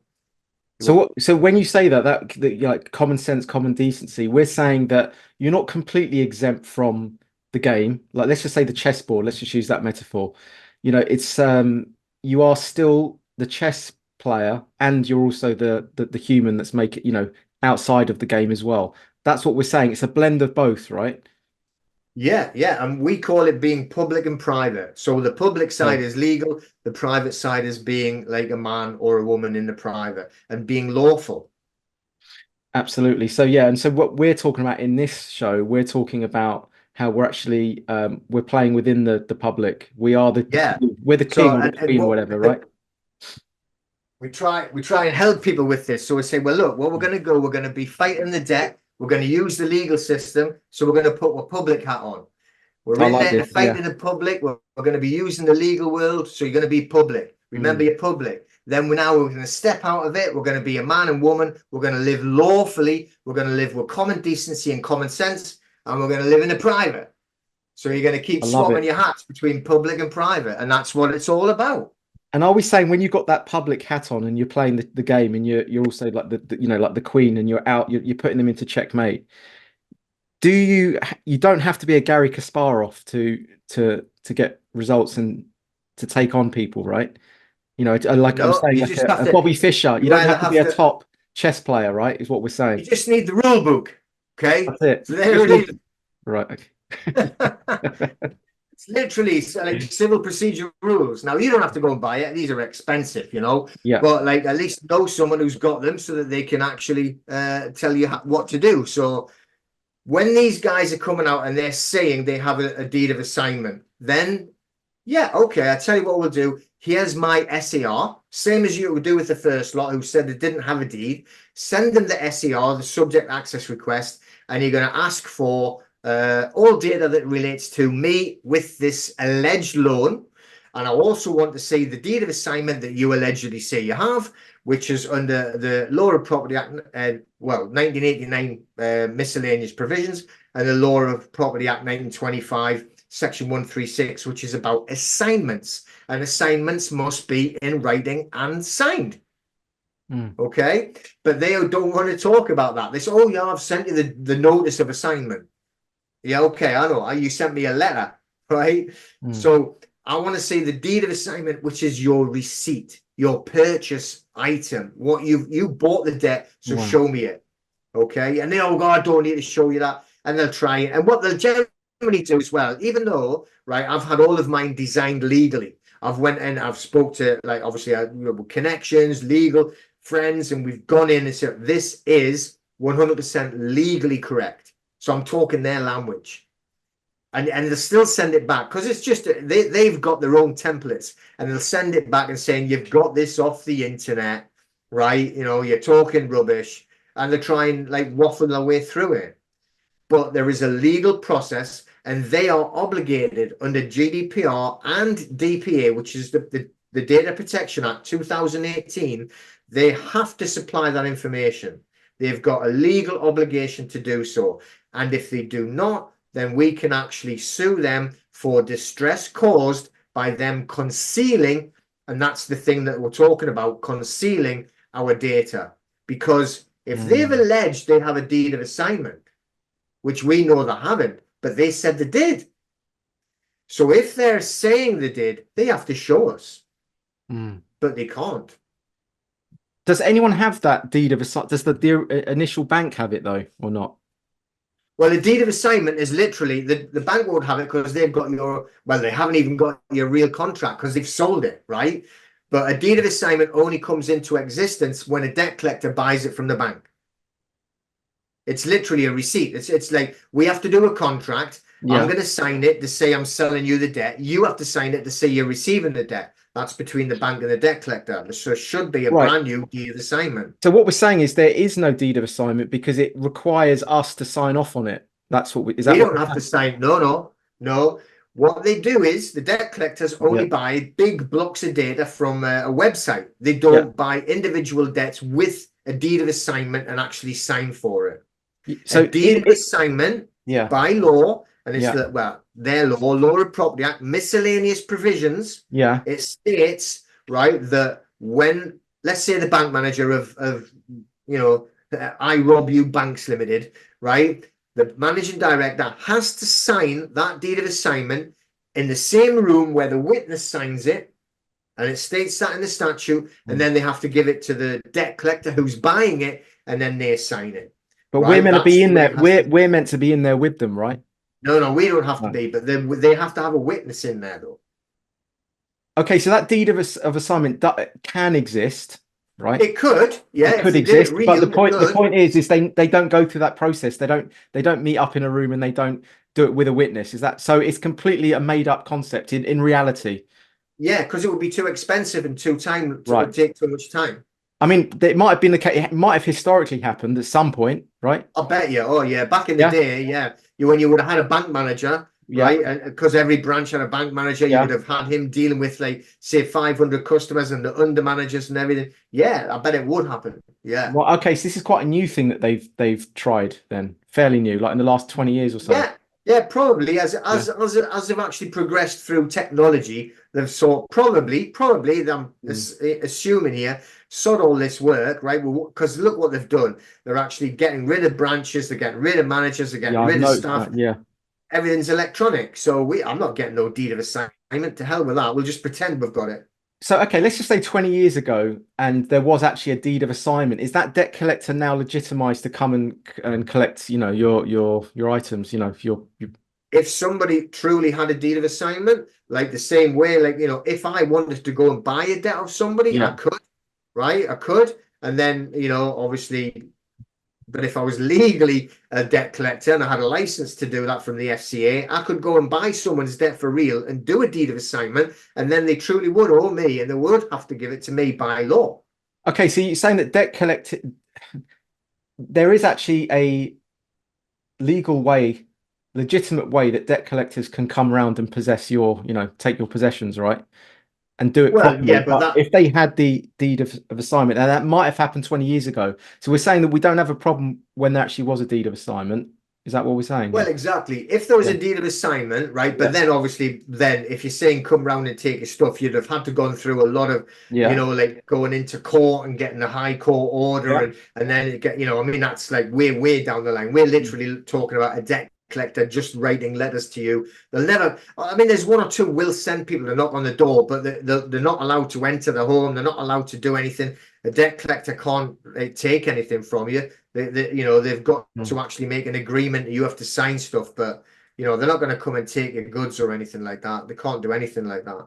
So when you say that like common sense, common decency, we're saying that you're not completely exempt from the game. Like let's just say the chessboard, let's just use that metaphor. It's you are still the chess player and you're also the human that's making, outside of the game as well. That's what we're saying. It's a blend of both, right? Yeah, and we call it being public and private. So the public side Okay. is legal, the private side is being like a man or a woman in the private and being lawful. Absolutely. So yeah, and so what we're talking about in this show, we're talking about how we're actually we're playing within the public. We are Yeah. we're the So king or the and queen or what whatever, right? we try and help people with this. So we say, well, look, what we're going to be fighting the debt. We're going to use the legal system. So we're going to put a public hat on. We're I in like there to this. fight Yeah. in the public. We're going to be using the legal world. So you're going to be public. Remember, Mm. you're public. Then we're going to step out of it. We're going to be a man and woman. We're going to live lawfully. We're going to live with common decency and common sense. And we're going to live in the private. So you're going to keep I love swapping it. your hats between public and private. And that's what it's all about. And are we saying when you've got that public hat on and you're playing the game and you're also like the you know like the queen and you're out you're putting them into checkmate? Do you don't have to be a Gary Kasparov to get results and to take on people, right? You know, like I'm No, saying, you like just have a to, Bobby Fischer. You you don't either have to be have a to, top chess player, right? Is what we're you saying. just need the rule book. Okay. That's it. So there Just it need is. right. Okay. It's literally like civil procedure rules. Now you don't have to go and buy it; these are expensive, Yeah. But like at least know someone who's got them so that they can actually tell you what to do. So when these guys are coming out and they're saying they have a deed of assignment, then yeah, okay. I tell you what we'll do. Here's my SAR, same as you would do with the first lot who said they didn't have a deed. Send them the SAR, the subject access request, and you're going to ask for all data that relates to me with this alleged loan. And I also want to see the deed of assignment that you allegedly say you have, which is under the Law of Property Act, 1989 miscellaneous provisions, and the Law of Property Act 1925, Section 136, which is about assignments. And assignments must be in writing and signed. Mm. Okay. But they don't want to talk about that. They say, oh, yeah, I've sent you the notice of assignment. Yeah, okay, I know. You sent me a letter, right? Mm. So I want to see the deed of assignment, which is your receipt, your purchase item, what you bought the debt. So Wow. show me it. Okay. And they, oh God, I don't need to show you that. And they'll try it. And what they'll generally do as well, even though, right, I've had all of mine designed legally. I've went and I've spoke to like obviously connections, legal friends, and we've gone in and said this is 100% legally correct. So I'm talking their language. And they'll still send it back because it's just they've got their own templates and they'll send it back and saying you've got this off the internet, right? You're talking rubbish, and they try and like waffle their way through it. But there is a legal process, and they are obligated under GDPR and DPA, which is the Data Protection Act 2018. They have to supply that information. They've got a legal obligation to do so. And if they do not, then we can actually sue them for distress caused by them concealing. And that's the thing that we're talking about, concealing our data. Because if they've alleged they have a deed of assignment, which we know they haven't, but they said they did. So if they're saying they did, they have to show us, but they can't. Does anyone have that deed of assignment? Does the initial bank have it though, or not? Well, the deed of assignment is literally the bank won't have it because they've got they haven't even got your real contract because they've sold it, right? But a deed of assignment only comes into existence when a debt collector buys it from the bank. It's literally a receipt. It's like we have to do a contract. I'm going to sign it to say I'm selling you the debt. You have to sign it to say you're receiving the debt. That's between the bank and the debt collector. So it should be a brand new deed of assignment. So what we're saying is there is no deed of assignment because it requires us to sign off on it. That's what is that We what? don't have to sign. No. What they do is the debt collectors only buy big blocks of data from a website. They don't buy individual debts with a deed of assignment and actually sign for it. So a deed of assignment by law, and it's their law of Property Act, miscellaneous provisions. It states that when, let's say, the bank manager of I Rob You Banks Limited, right, the managing director has to sign that deed of assignment in the same room where the witness signs it, and it states that in the statute, and then they have to give it to the debt collector who's buying it, and then they sign it. But we're meant to be in there. We're meant to be in there with them, right? No, we don't have to No. be, but they have to have a witness in there though. Okay, so that deed of assignment can exist, right? It could, yeah, It if could they did it exist, but real, it the could. point is they don't go through that process. They don't meet up in a room and they don't do it with a witness. Is that so? It's completely a made up concept in reality, Yeah, because it would be too expensive and too time to right? take too much time. I mean, it might have been the case. It might have historically happened at some point, right? I bet you. Oh yeah, back in the Yeah, day, yeah, you when you would have had a bank manager, yeah, right? And because every branch had a bank manager, you would yeah. have had him dealing with like say 500 customers and the under managers and everything. Yeah, I bet it would happen. Yeah. Well, okay, so this is quite a new thing that they've tried then, fairly new, like in the last 20 years or so. Yeah, yeah, probably as Yeah. they've actually progressed through technology, they've sort probably I'm Mm. assuming here, sort all this work, right? Well, because look what they've done. They're actually getting rid of branches, they're getting rid of managers, they're Yeah, getting I've rid of noticed staff. that. Yeah. Everything's electronic. So I'm not getting no deed of assignment. To hell with that. We'll just pretend we've got it. So, okay, let's just say 20 years ago, and there was actually a deed of assignment. Is that debt collector now legitimized to come and collect, your items, if your If somebody truly had a deed of assignment, like the same way, like if I wanted to go and buy a debt of somebody, I yeah. could, right? I could. And then, obviously, but if I was legally a debt collector and I had a license to do that from the FCA, I could go and buy someone's debt for real and do a deed of assignment, and then they truly would owe me, and they would have to give it to me by law. Okay, so you're saying that debt collector, there is actually a legal way, legitimate way that debt collectors can come around and possess take your possessions, right? And do it Well, properly. yeah, but But that if they had the deed of assignment, and that might have happened 20 years ago. So we're saying that we don't have a problem when there actually was a deed of assignment. Is that what we're saying Well, here? exactly. If there was Yeah. a deed of assignment, right? But Yeah. then obviously, then if you're saying come round and take your stuff, you'd have had to gone through a lot of, Yeah. like going into court and getting a high court order Yeah. and then it get, I mean, that's like way down the line. We're literally talking about a debt collector just writing letters to you. They'll never, I mean, there's one or two will send people to knock on the door, but they're not allowed to enter the home. They're not allowed to do anything. A debt collector can't take anything from you. They've got Mm. to actually make an agreement. You have to sign stuff, but they're not going to come and take your goods or anything like that. They can't do anything like that.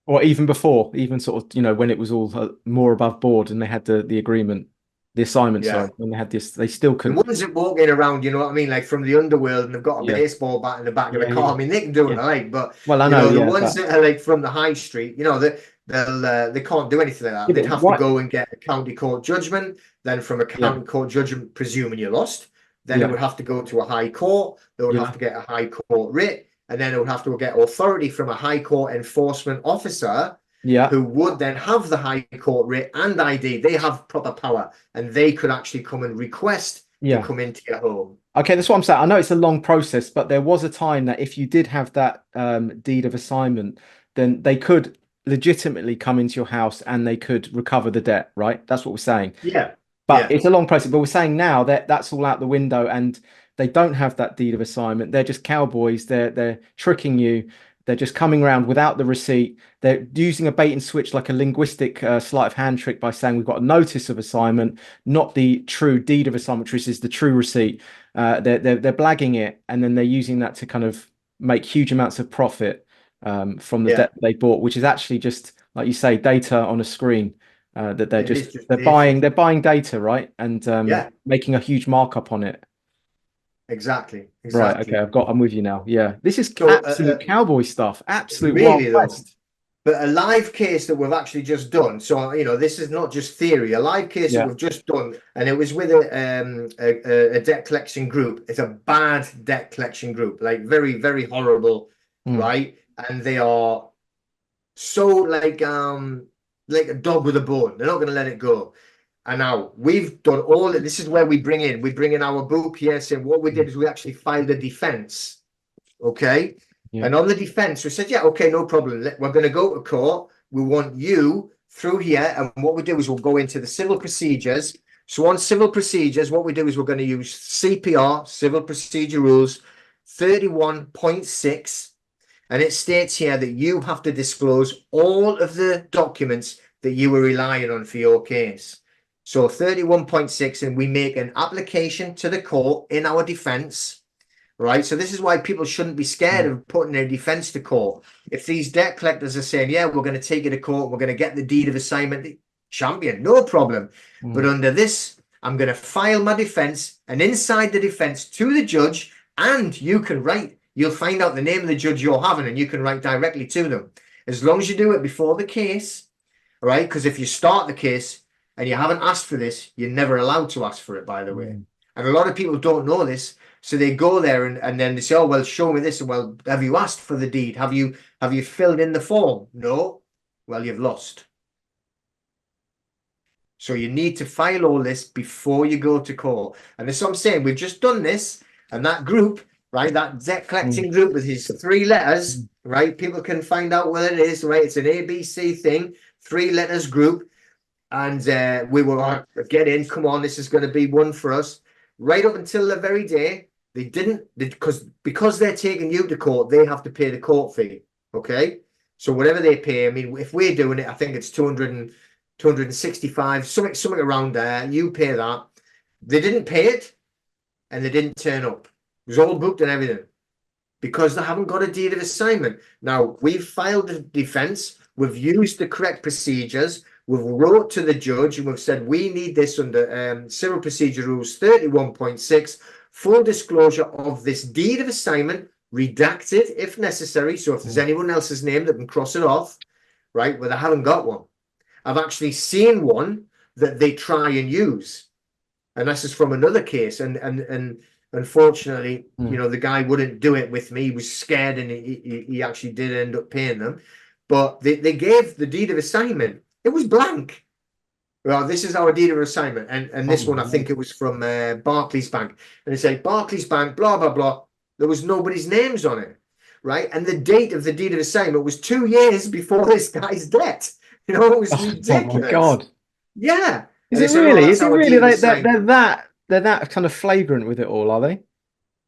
Or even before, even sort of, when it was all more above board and they had the agreement, the assignment, Yeah. sorry, when they had this, they still The couldn't. ones that walking around, you know what I mean, like from the underworld and they've got a Yeah. baseball bat in the back of the Yeah. car. Yeah. I mean, they can do what Yeah. they like, but Well, I know. the Yeah. ones But, that are like from the high street, they can't do anything like that. yeah, They'd but have to what? go and get a county court judgment. Then from a Yeah. county court judgment, presuming you lost, then it Yeah. would have to go to a high court. They would have Yeah. to get a high court writ, and then it would have to get authority from a high court enforcement officer Yeah. who would then have the high court writ and ID. They have proper power, and they could actually come and request to Yeah. come into your home. Okay, that's what I'm saying. I know it's a long process, but there was a time that if you did have that deed of assignment, then they could legitimately come into your house and they could recover the debt, right? That's what we're saying. Yeah, But yeah, it's a long process. But we're saying now that that's all out the window and they don't have that deed of assignment. They're just cowboys. They're tricking you. They're just coming around without the receipt. They're using a bait and switch, like a linguistic sleight of hand trick by saying we've got a notice of assignment, not the true deed of assignment, which is the true receipt. They're blagging it, and then they're using that to kind of make huge amounts of profit from the yeah. debt they bought, which is actually just like you say, data on a screen. That It is just they're data. buying data, right? And Yeah, making a huge markup on it. exactly, Right. Okay. exactly. I'm with you now. Yeah. This is So, absolute cowboy stuff. Absolute Wild really though, West. but a live case that we've actually just done. So, this is not just theory. A live case that Yeah. we've just done, and it was with a debt collection group. It's a bad debt collection group, like very, very horrible, Mm. right? And they are so like a dog with a bone. They're not going to let it go. And now we've done all of this is where we bring in our book here saying what we did is we actually filed a defense. Okay. Yeah. And on the defense, we said, yeah, okay, no problem. We're going to go to court. We want you through here. And what we do is we'll go into the civil procedures. So on civil procedures, what we do is we're going to use CPR, Civil Procedure Rules 31.6. And it states here that you have to disclose all of the documents that you were relying on for your case. So 31.6, and we make an application to the court in our defense. right? So this is why people shouldn't be scared Mm. of putting their defense to court. If these debt collectors are saying, yeah, we're going to take you to court, we're going to get the deed of assignment, champion, no problem. But Mm. under this, I'm going to file my defense, and inside the defense to the judge, and you can write, you'll find out the name of the judge you're having, and you can write directly to them. As long as you do it before the case, right? Because if you start the case and you haven't asked for this, you're never allowed to ask for it, by the way. Mm. And a lot of people don't know this. So they go there and then they say, oh, well, show me this. Well, have you asked for the deed? Have you filled in the form? No. Well, you've lost. So you need to file all this before you go to court. And that's what I'm saying. We've just done this, and that group, right? That debt collecting group with his 3 letters, right? People can find out what it is, right? It's an ABC thing, 3 letters group. And we were like, get in, come on, this is going to be one for us. Right up until the very day, they didn't, because they're taking you to court, they have to pay the court fee. Okay. So whatever they pay, I mean, if we're doing it, I think it's 265, something around there. You pay that. They didn't pay it, and they didn't turn up. It was all booked and everything because they haven't got a deed of assignment. Now, we've filed a defense. We've used the correct procedures. We've wrote to the judge and we've said we need this under Civil Procedure Rules 31.6, full disclosure of this deed of assignment, redacted if necessary. So if there's anyone else's name that can cross it off, right, where they haven't got one. I've actually seen one that they try and use. And this is from another case. And unfortunately, you know, the guy wouldn't do it with me. He was scared, and he actually did end up paying them. But they gave the deed of assignment. It was blank. Well, this is our deed of assignment. And this one, I think it was from Barclays Bank. And they say, Barclays Bank, blah, blah, blah. There was nobody's names on it, right? And the date of the deed of assignment was 2 years before this guy's debt. You know, it was ridiculous. Oh my God. Yeah. Is And it they said, really? "Oh, Is that's it our really? deed of assignment." They're that kind of flagrant with it all, are they?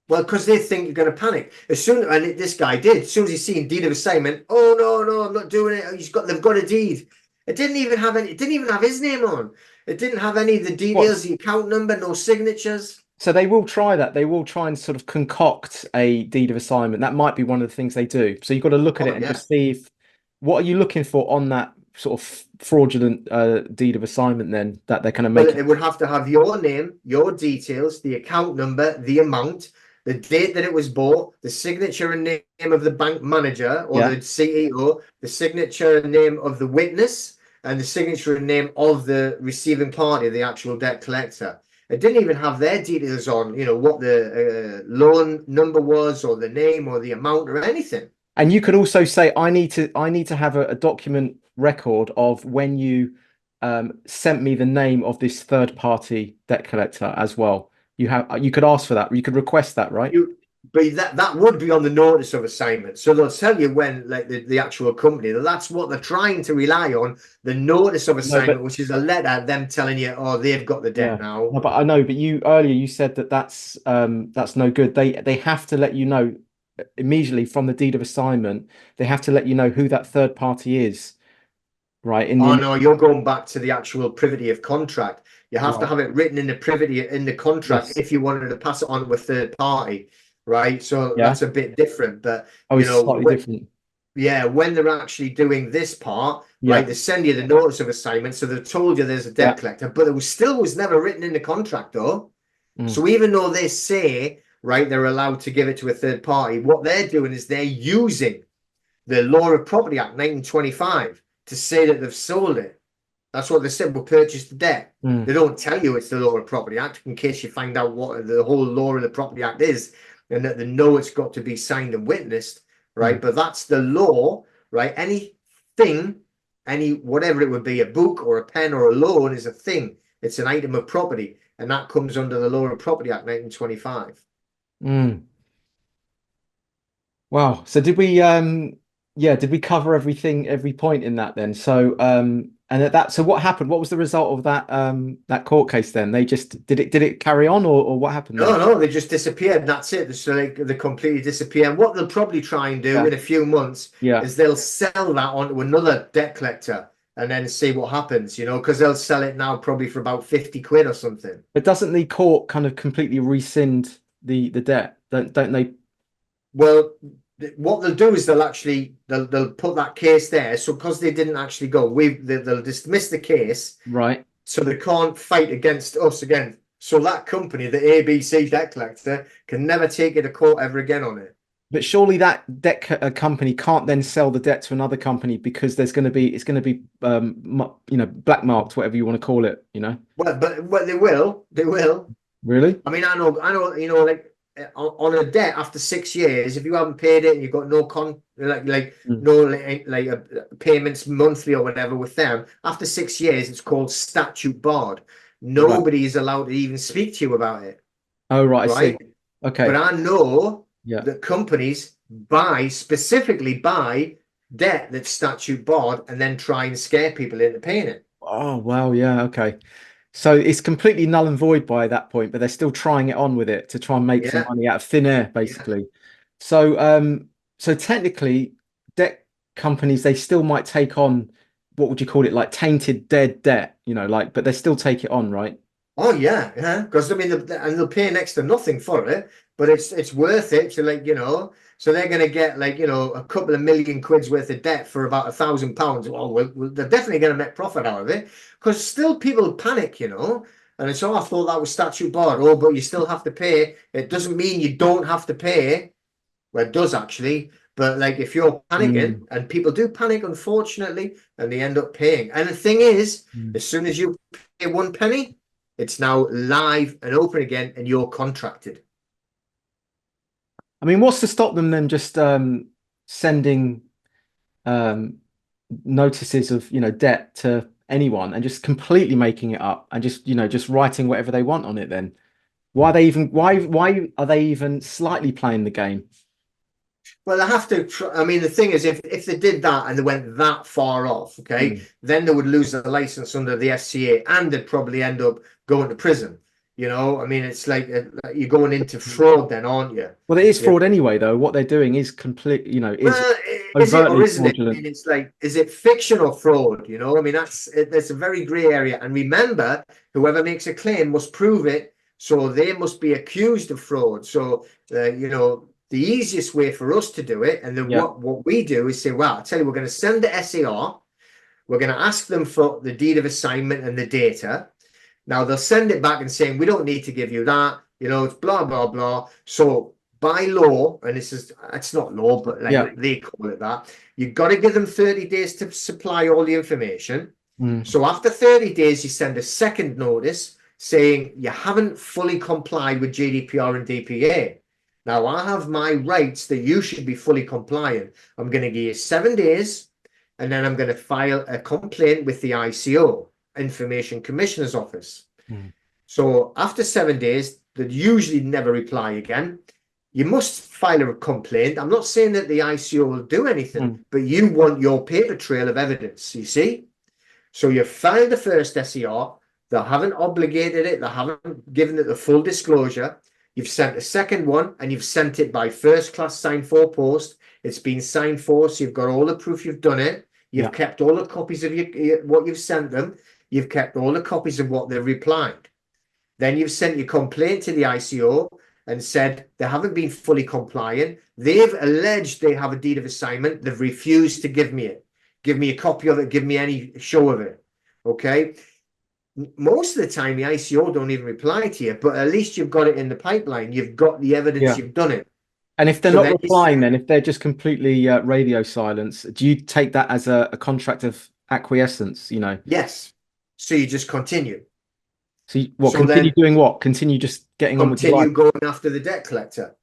Well, because they think you're going to panic. As soon, and this guy did, as soon as he's seen deed of assignment, oh no, I'm not doing it. They've got a deed. It didn't even have any. It didn't even have his name on. It didn't have any of the details, the account number, no signatures. So they will try that. They will try and sort of concoct a deed of assignment. That might be one of the things they do. So you've got to look at it and just see if, what are you looking for on that sort of fraudulent deed of assignment then that they're going to make. Well, it would have to have your name, your details, the account number, the amount, the date that it was bought, the signature and name of the bank manager or the CEO, the signature and name of the witness, and the signature and name of the receiving party, the actual debt collector. It didn't even have their details on, you know, what the loan number was or the name or the amount or anything. And you could also say, I need to have a document record of when you sent me the name of this third party debt collector as well. You could ask for that. You could request that, right? But that would be on the notice of assignment. So they'll tell you when, like the actual company, that's what they're trying to rely on, the notice of assignment, which is a letter, them telling you, oh, they've got the debt now. No, but I know, but earlier you said that's no good. They have to let you know immediately from the deed of assignment. They have to let you know who that third party is, right? No, you're going back to the actual privity of contract. You have to have it written in the privity in the contract if you wanted to pass it on to a third party. Right, so that's a bit different, but you know, slightly different. Yeah, when they're actually doing this part, right, they send you the notice of assignment, so they've told you there's a debt collector, but it was never written in the contract though. So even though they say, right, they're allowed to give it to a third party, what they're doing is they're using the Law of Property Act 1925 to say that they've sold it. That's what they said, we'll purchase the debt. They don't tell you it's the Law of Property Act in case you find out what the whole law of the Property Act is, and that they know it's got to be signed and witnessed, right? But that's the law, right? Anything, whatever it would be, a book or a pen or a loan is a thing. It's an item of property, and that comes under the Law of Property Act 1925. Wow. So did we cover every point in that then? So so what happened? What was the result of that court case then? They just did it carry on, or what happened there? No, they just disappeared, and that's it. So they completely disappear. And what they'll probably try and do in a few months is they'll sell that onto another debt collector and then see what happens, you know, because they'll sell it now probably for about 50 quid or something. But doesn't the court kind of completely rescind the debt, don't they? Well, what they'll do is they'll put that case there. So because they didn't actually go, they'll dismiss the case, Right. so they can't fight against us again. So that company, the ABC debt collector, can never take it to court ever again on it. But surely that company can't then sell the debt to another company because it's going to be black marked, whatever you want to call it, you know? But they will. Really? I mean, I know, like on a debt after 6 years, if you haven't paid it and you've got no Mm. no payments monthly or whatever with them, after 6 years, it's called statute barred. Right. Nobody is allowed to even speak to you about it, Oh, right. I right? see. But Okay. I know Yeah. that companies specifically buy debt that's statute barred and then try and scare people into paying it. Oh, wow. Yeah. Okay. So it's completely null and void by that point, but they're still trying it on with it to try and make some Yeah, money out of thin air, yeah. basically. So, so technically, debt companies they still might take on what would you call it, like tainted dead debt, like, but they still take it on, right? Oh yeah, yeah. Because I mean, and they'll pay next to nothing for it, but it's worth it to So they're going to get a couple of million quid's worth of debt for about £1,000. Well, they're definitely going to make profit out of it because still people panic. And it's I thought that was statute barred. Oh, but you still have to pay. It doesn't mean you don't have to pay. Well, it does actually. But like if you're panicking, Mm. and people do panic, unfortunately, and they end up paying. And the thing is, Mm. as soon as you pay one penny, it's now live and open again, and you're contracted. I mean, what's to stop them then just sending um, notices of debt to anyone and just completely making it up and just writing whatever they want on it then? Why are they even slightly playing the game? Well, they have to. I mean, the thing is, if they did that and they went that far off, okay, Mm. then they would lose their license under the FCA, and they'd probably end up going to prison. I mean, it's like you're going into fraud, then, aren't you? Well, it is Yeah. fraud anyway, though. What they're doing is complete, is Well, is it or overtly isn't it? I fraudulent. mean, it's like, is it fiction or fraud? I mean, that's a very grey area. And remember, whoever makes a claim must prove it, so they must be accused of fraud. So, the easiest way for us to do it, and then Yeah. what we do is say, well, I tell you, we're going to send the SAR. We're going to ask them for the deed of assignment and the data. Now they'll send it back and saying, we don't need to give you that. It's blah, blah, blah. So by law, and it's not law, but like Yeah. they call it that, you've got to give them 30 days to supply all the information. Mm. So after 30 days, you send a second notice saying you haven't fully complied with GDPR and DPA. Now I have my rights that you should be fully compliant. I'm going to give you 7 days, and then I'm going to file a complaint with the ICO, Information Commissioner's Office. Mm. So after 7 days, they usually never reply again. You must file a complaint. I'm not saying that the ICO will do anything, Mm. but you want your paper trail of evidence, you see? So you filed the first SER, they haven't obligated it, they haven't given it the full disclosure. You've sent a second one, and you've sent it by first class signed for post. It's been signed for, so you've got all the proof you've done it. You've Yeah. kept all the copies of what you've sent them. You've kept all the copies of what they've replied. Then you've sent your complaint to the ICO and said they haven't been fully compliant. They've alleged they have a deed of assignment. They've refused to give me it. Give me a copy of it. Give me any show of it. Okay. Most of the time, the ICO don't even reply to you, but at least you've got it in the pipeline. You've got the evidence Yeah. you've done it. And if they're So not then replying, then if they're just completely radio silence, do you take that as a contract of acquiescence? yes. So you just continue. So what? So Continue then doing what? Continue just getting on with your life. continue going after the debt collector.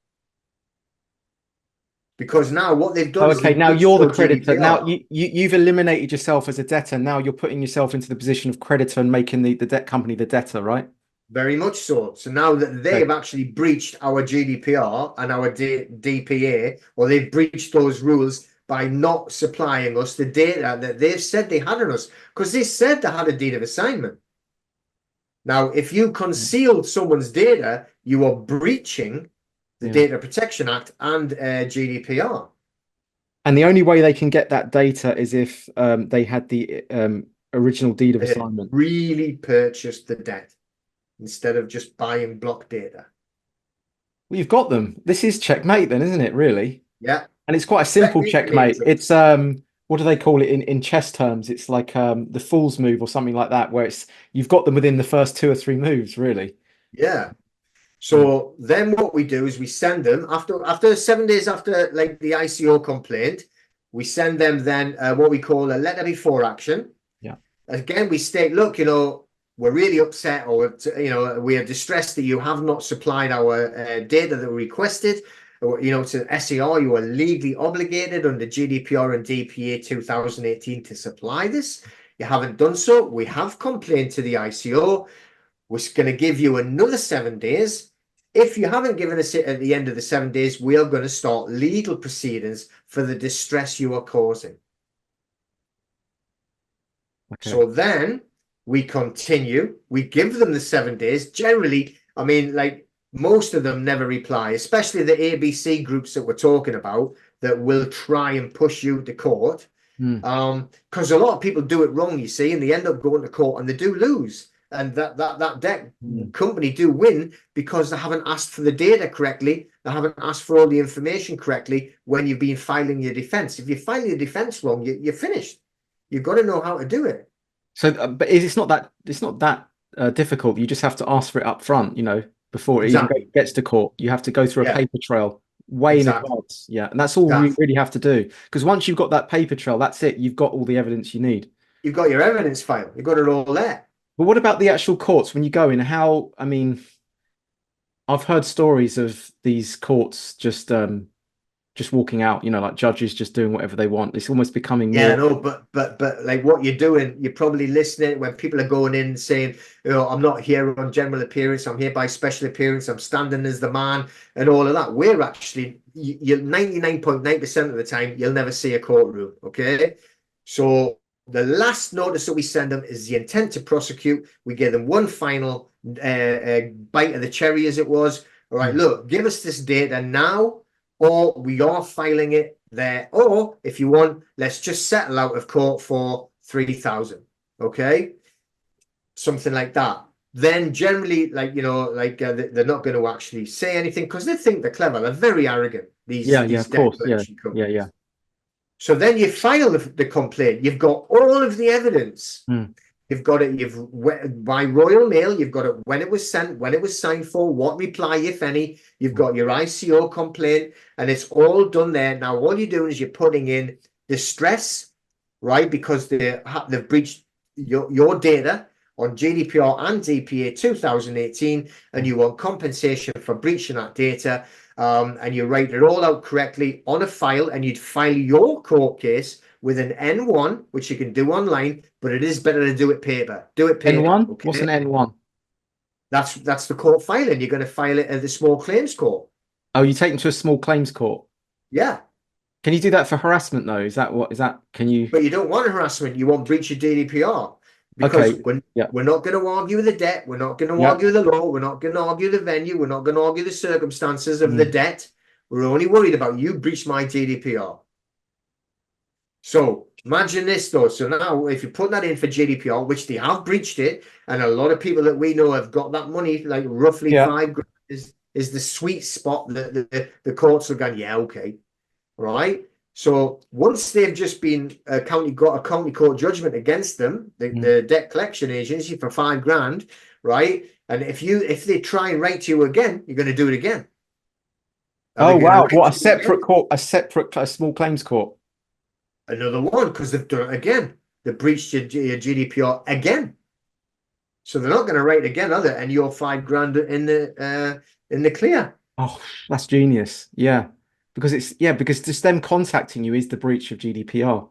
Because now what they've done Oh, is okay. they've Now breached you're the your creditor. Now GDPR. you've eliminated yourself as a debtor. Now you're putting yourself into the position of creditor and making the debt company the debtor, right? Very much so. So now that Okay. they've actually breached our GDPR and our DPA, or they've breached those rules by not supplying us the data that they've said they had on us, because they said they had a deed of assignment. Now, if you concealed someone's data, you are breaching the Yeah. Data Protection Act and GDPR. And the only way they can get that data is if they had the original deed of They had assignment. really purchased the debt instead of just buying block data. Well, you've got them. This is checkmate then, isn't it, really? Yeah, And it's quite a simple checkmate for me. checkmate. It's what do they call it in chess terms? It's like the fool's move or something like that, where it's you've got them within the first two or three moves, really. Yeah. Mm. So then what we do is we send them after 7 days after like the ICO complaint, we send them then what we call a letter before action. Yeah. Again, we state, look, we're really upset, or we are distressed that you have not supplied our data that we requested. Or, to SER, you are legally obligated under GDPR and DPA 2018 to supply this. You haven't done so. We have complained to the ICO. We're going to give you another 7 days. If you haven't given us it at the end of the 7 days, we are going to start legal proceedings for the distress you are causing. Okay. So then we continue. We give them the 7 days. Generally, I mean, like most of them never reply, especially the ABC groups that we're talking about that will try and push you to court. Mm. Because a lot of people do it wrong, you see, and they end up going to court and they do lose. And that debt company do win because they haven't asked for the data correctly. They haven't asked for all the information correctly when you've been filing your defense. If you file your defense wrong, you're finished. You've got to know how to do it. So, but it's not that difficult. You just have to ask for it up front, before it even Exactly. gets to court. You have to go through a Yeah, paper trail way in exactly. advance. Yeah, and that's all we Exactly. really have to do. Because once you've got that paper trail, that's it. You've got all the evidence you need. You've got your evidence file. You've got it all there. But what about the actual courts when you go in? I mean, I've heard stories of these courts just walking out, like judges just doing whatever they want. It's almost becoming Yeah, more. no, but like what you're doing, you're probably listening when people are going in and saying, I'm not here on general appearance, I'm here by special appearance, I'm standing as the man and all of that. We're actually you're 99.9% of the time you'll never see a courtroom. Okay. So the last notice that we send them is the intent to prosecute. We give them one final bite of the cherry, as it was. All right, Mm. look, give us this data now, or we are filing it there. Or if you want, let's just settle out of court for 3,000. Okay. Something like that. Then generally, they're not going to actually say anything because they think they're clever. They're very arrogant, Yeah, yeah, these of debt course. Yeah, collection yeah, companies. yeah. So then you file the complaint. You've got all of the evidence. Mm. You've got it. By Royal Mail. You've got it when it was sent, when it was signed for, what reply, if any. You've got your ICO complaint, and it's all done there. Now, all you're doing is you're putting in distress, right? Because they've breached your data on GDPR and DPA 2018, and you want compensation for breaching that data. And you write it all out correctly on a file, and you'd file your court case with an N1, which you can do online, but it is better to do it paper. Do it paper, N1? What's okay? an N1? That's the court filing. You're going to file it at the small claims court. Oh, you take them to a small claims court. Yeah, Can you do that for harassment though? Can you? but you don't want harassment. You want breach of GDPR because Okay. when Yeah. we're not going to argue the debt, we're not going to Yeah. argue the law, we're not going to argue the venue, we're not going to argue the circumstances of the Mm. debt. We're only worried about you breached my GDPR. So imagine this though. So now if you put that in for GDPR, which they have breached it, and a lot of people that we know have got that money, like roughly Yeah. 5 grand is the sweet spot that the courts have gone, yeah, okay. Right. So once they've just been got a county court judgment against them, Mm. the debt collection agency for 5 grand, right? And if they try and write to you again, you're going to do it again. And Oh they're going to wow! write What a to you separate again. court, a small claims court. Another one because they've done it again. They breached your GDPR again. So they're not going to write again, are they? And you're 5 grand in the clear. Oh, that's genius. Yeah, because just them contacting you is the breach of GDPR.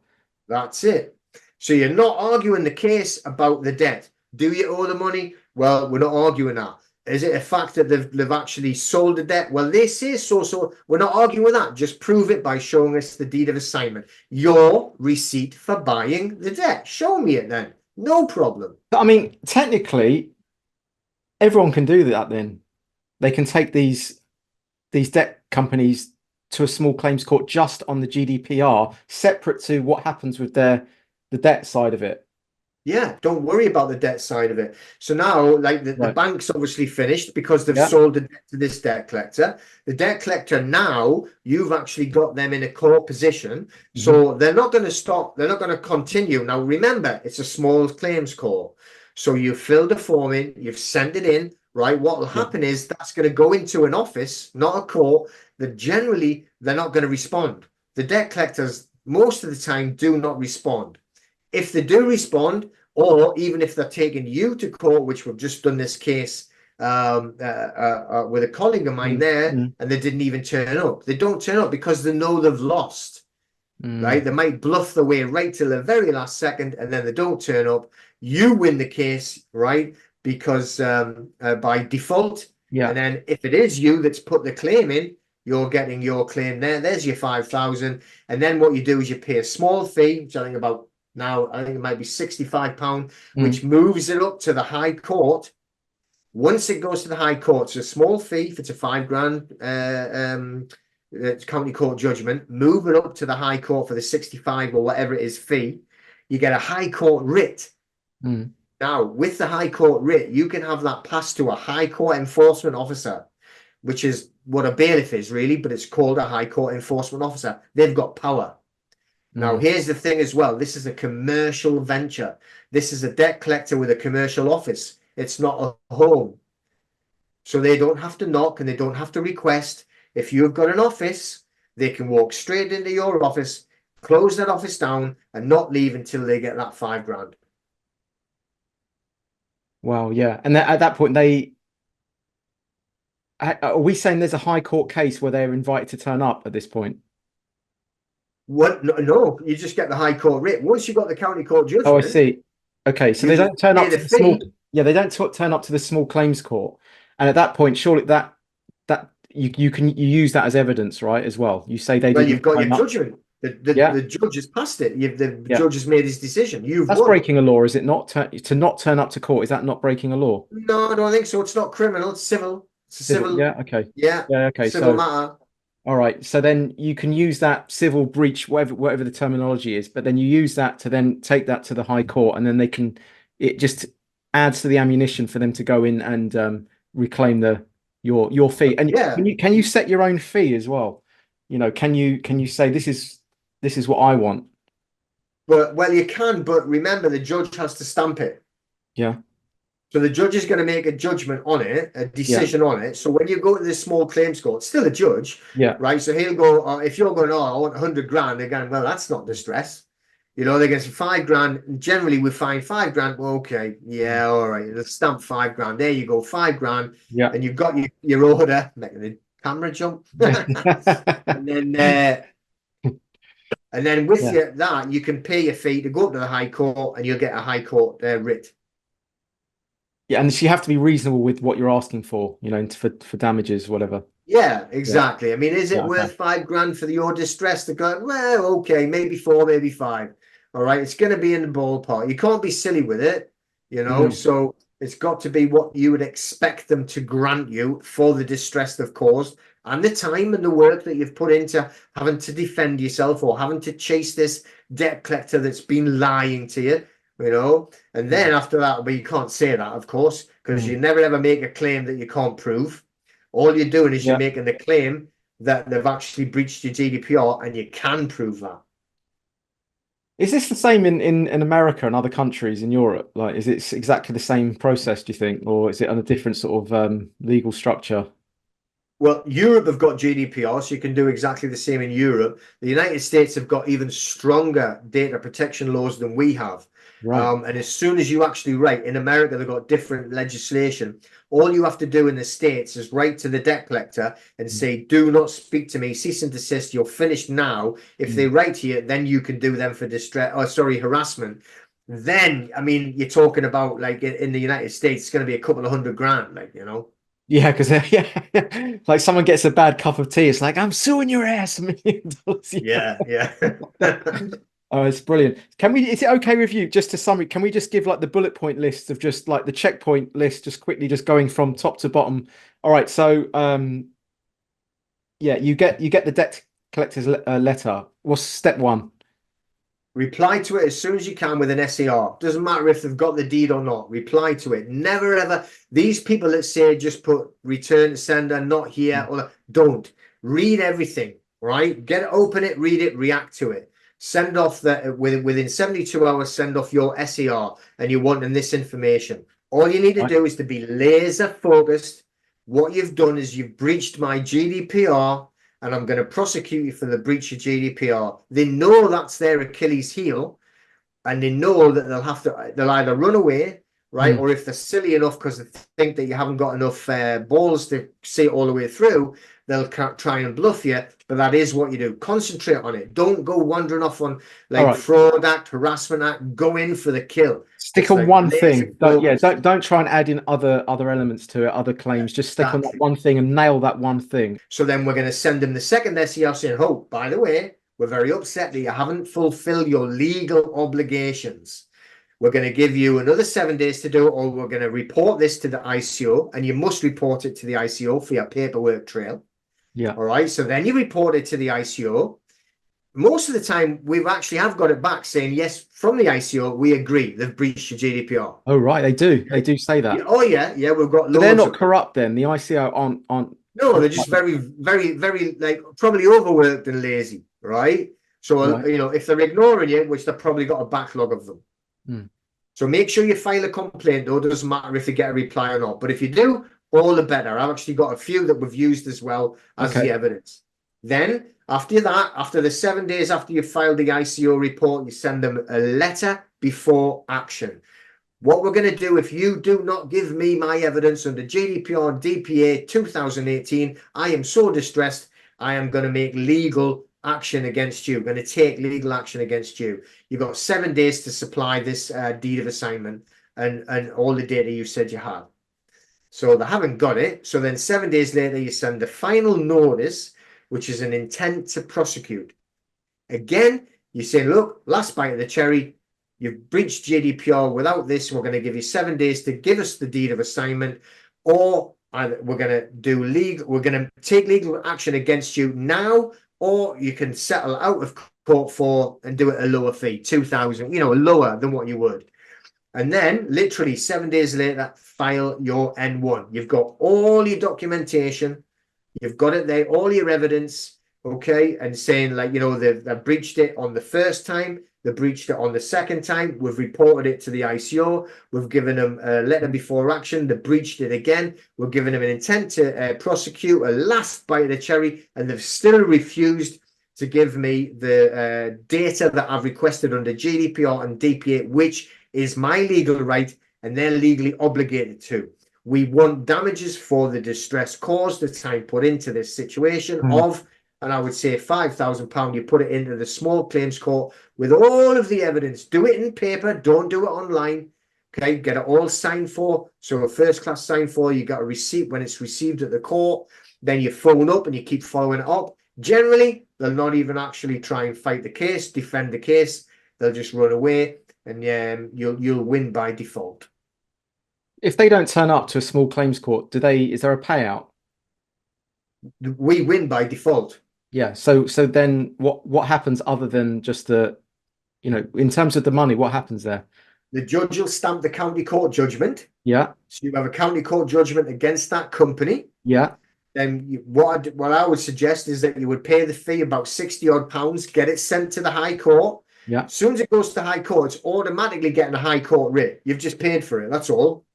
That's it. So you're not arguing the case about the debt. Do you owe the money? Well, we're not arguing that. Is it a fact that they've actually sold the debt? Well, they say so. So we're not arguing with that. Just prove it by showing us the deed of assignment. Your receipt for buying the debt. Show me it then. No problem. I mean, technically, everyone can do that. Then they can take these debt companies to a small claims court just on the GDPR, separate to what happens with the debt side of it. Yeah, don't worry about the debt side of it. So now, like the Right. bank's obviously finished because they've Yeah. sold the debt to this debt collector. The debt collector now, you've actually got them in a court position. Hmm. So they're not going to stop, they're not going to continue. Now, remember, it's a small claims court. So you've filled a form in, you've sent it in, right? What will Yeah. happen is that's going to go into an office, not a court, that generally they're not going to respond. The debt collectors, most of the time, do not respond. If they do respond, or even if they're taking you to court, which we've just done this case with a colleague of mine Mm, there, mm, and they didn't even turn up. They don't turn up because they know they've lost, right? mm. They might bluff their way right till the very last second, and then they don't turn up. You win the case, right? Because by default, Yeah. and then if it is you that's put the claim in, you're getting your claim there. There's your 5,000, and then what you do is you pay a small fee, which I think about now, I think it might be £65, which Mm, moves it up to the High Court. Once it goes to the High Court, it's a small fee if it's a 5 grand county court judgment. Move it up to the High Court for the 65 or whatever it is fee. You get a High Court writ. mm. Now, with the High Court writ, you can have that passed to a High Court enforcement officer, which is what a bailiff is really, but it's called a High Court enforcement officer. They've got power. Now, Mm. here's the thing as well. This is a commercial venture. This is a debt collector with a commercial office. It's not a home. So they don't have to knock and they don't have to request. If you've got an office, they can walk straight into your office, close that office down, and not leave until they get that 5 grand. Wow. Yeah. And at that point, are we saying there's a high court case where they're invited to turn up at this point? What? No, no, you just get the High Court writ. Once you've got the county court Oh, I judgment, see. Okay. So you they just don't turn pay up the to the small, fee. yeah, they don't turn up to the small claims court. And at that point, surely that you use that as evidence, right? As well. You say they Well, you've didn't got your turn up. judgment. The, Yeah. the judge has passed it. The Yeah. judge has made his decision. You've That's won. breaking a law, is it not? To not turn up to court, is that not breaking a law? No, I don't think so. It's not criminal. It's civil. It's a Civil. civil, Yeah. Okay. yeah, Yeah. Okay. civil So, matter. all right. So then you can use that civil breach, whatever the terminology is, but then you use that to then take that to the High Court, and then it just adds to the ammunition for them to go in and reclaim your fee. And Yeah, can you set your own fee as well? Can you say this is what I want? but well, you can, but remember the judge has to stamp it. Yeah. So the judge is going to make a judgment on it, a Yeah. decision on it. So when you go to this small claims court, it's still a judge, Yeah. right? So he'll go, if you're going, oh, I want 100 grand, they're going, well, that's not distress. They're going to say 5 grand. Generally, we find 5 grand. Well, okay, yeah, all right. Let's stamp 5 grand. There you go, 5 grand. Yeah. And you've got your order, making the camera jump. And then with Yeah. that, you can pay your fee to go up to the High Court and you'll get a High Court writ. Yeah, and so you have to be reasonable with what you're asking for, for damages, whatever. Yeah, Yeah. exactly. I mean, is it Yeah. Okay. worth 5 grand for your distress to go? Well, okay, maybe four, maybe five. All right, it's going to be in the ballpark. You can't be silly with it. Mm. So it's got to be what you would expect them to grant you for the distress they've caused and the time and the work that you've put into having to defend yourself or having to chase this debt collector that's been lying to you. And then after that, but you can't say that, of course, because you Mm. never ever make a claim that you can't prove. All you're doing is you're Yeah. making the claim that they've actually breached your GDPR and you can prove that. Is this the same in America and other countries in Europe? Like, is it exactly the same process, do you think, or is it on a different sort of legal structure? Well, Europe have got GDPR, so you can do exactly the same in Europe. The United States have got even stronger data protection laws than we have. Right. And as soon as you actually write, in America, they've got different legislation. All you have to do in the States is write to the debt collector and say, do not speak to me, cease and desist, you're finished now. If they Mm. write to you, then you can do them for harassment. Then, I mean, you're talking about like in the United States, it's going to be a couple of 100 grand, Yeah, because yeah, like someone gets a bad cup of tea, it's like I'm suing your ass $1 million. Yeah, yeah. Oh, it's brilliant. Is it okay with you, just to summary, can we just give like the bullet point list of just like the checkpoint list, just quickly, just going from top to bottom? All right, so yeah, you get the debt collector's letter. What's step one? Reply to it as soon as you can with an SAR. Doesn't matter if they've got the deed or not. Reply to it. Never ever. These people that say just put return to sender, not here, or don't. Read everything, right? Get it, open it, read it, react to it. Send off within 72 hours, send off your SAR and you're wanting this information. All you need to do is to be laser focused. What you've done is you've breached my GDPR and I'm going to prosecute you for the breach of GDPR. They know that's their Achilles heel, and they know that they'll either run away, right? Or if they're silly enough because they think that you haven't got enough balls to see it all the way through, they'll try and bluff you. But that is what you do. Concentrate on it. Don't go wandering off on like fraud act, harassment act. Go in for the kill. Stick on one thing. Don't try and add in other elements to it, other claims. Just stick on that one thing and nail that one thing. So then we're going to send them the second SER saying, oh, by the way, we're very upset that you haven't fulfilled your legal obligations. We're going to give you another 7 days to do it, or we're going to report this to the ICO, and you must report it to the ICO for your paperwork trail. Yeah. All right. So then you report it to the ICO. Most of the time, we actually have got it back saying, yes, from the ICO, we agree they've breached the GDPR. Oh, right. They do. They do say that. Oh, yeah. Yeah. We've got loads. But they're not corrupt then. The ICO aren't. No, they're just very, very, very, like, probably overworked and lazy. Right. So, if they're ignoring you, which they've probably got a backlog of them. So make sure you file a complaint, though. It doesn't matter if you get a reply or not. But if you do, all the better. I've actually got a few that we've used as well as the evidence. Then after that, after the 7 days after you filed the ICO report, you send them a letter before action. What we're going to do, if you do not give me my evidence under GDPR DPA 2018, I am so distressed, I am going to make legal action against you. I'm going to take legal action against you. You've got 7 days to supply this deed of assignment and all the data you said you had. So they haven't got it. So then 7 days later, you send the final notice, which is an intent to prosecute. Again, you say, look, last bite of the cherry, you've breached GDPR. Without this, we're going to give you 7 days to give us the deed of assignment, or we're going to take legal action against you now, or you can settle out of court for and do it a lower fee, 2,000, lower than what you would. And then literally 7 days later, file your N1. You've got all your documentation. You've got it there, all your evidence, okay? And saying like, they've breached it on the first time. They breached it on the second time. We've reported it to the ICO. We've given them a letter before action. They breached it again. We're giving them an intent to prosecute, a last bite of the cherry, and they've still refused to give me the data that I've requested under GDPR and DPA, which is my legal right, and they're legally obligated to. We want damages for the distress caused, the time put into this situation of, and I would say £5,000, you put it into the small claims court with all of the evidence. Do it in paper, don't do it online. Okay, get it all signed for. So a first class signed for, you got a receipt when it's received at the court. Then you phone up and you keep following it up. Generally, they'll not even actually try and fight the case, defend the case. They'll just run away, and you'll win by default. If they don't turn up to a small claims court, is there a payout? We win by default. Yeah. So then what happens other than just in terms of the money, what happens there? The judge will stamp the county court judgment. Yeah. So you have a county court judgment against that company. Yeah. Then what I would suggest is that you would pay the fee, about 60 odd pounds, get it sent to the High Court. Yeah. As soon as it goes to the High Court, it's automatically getting a High Court writ. You've just paid for it. That's all.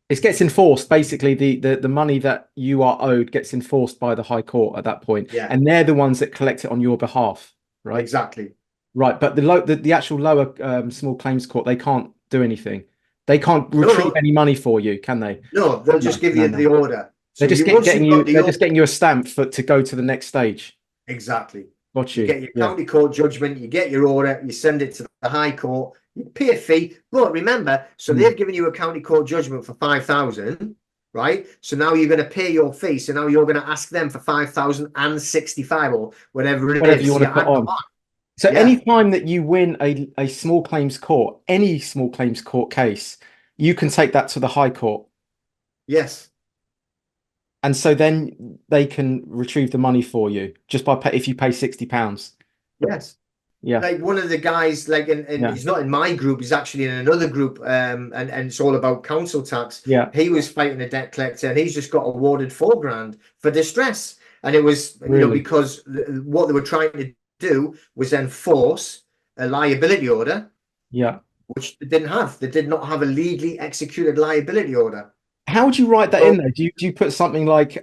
It gets enforced. Basically, the money that you are owed gets enforced by the High Court at that point. Yeah. And they're the ones that collect it on your behalf, right? Exactly. Right. But the actual lower small claims court, they can't do anything. They can't retrieve any money for you, can they? No, they'll just give you the order. So they're just getting you a stamp to go to the next stage. Exactly. Got you. You get your county court judgment, you get your order, you send it to the High Court, you pay a fee. But remember, so they've given you a county court judgment for 5,000, right? So now you're going to pay your fee. So now you're going to ask them for 5,065 or whatever it is you want to put on. So any time that you win a small claims court, any small claims court case, you can take that to the High Court. Yes. And so then they can retrieve the money for you just if you pay £60. Yes. Yeah. like one of the guys, like, and Yeah. he's not in my group, he's actually in another group, and it's all about council tax. Yeah. He was fighting a debt collector, and he's just got awarded 4 grand for distress. And it was, Really. because what they were trying to do was enforce a liability order, Yeah. which they didn't have. They did not have a legally executed liability order. How would you write that in So there? Do you put something like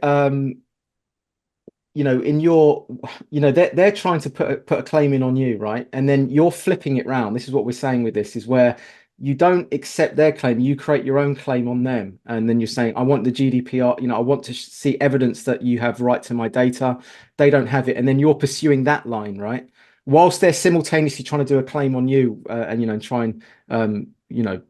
in your, they're trying to put a claim in on you, right? And then you're flipping it round. This is what we're saying with this, is where you don't accept their claim, you create your own claim on them. And then you're saying, I want the GDPR, I want to see evidence that you have right to my data. They don't have it. And then you're pursuing that line, right? Whilst they're simultaneously trying to do a claim on you, and try and, you know,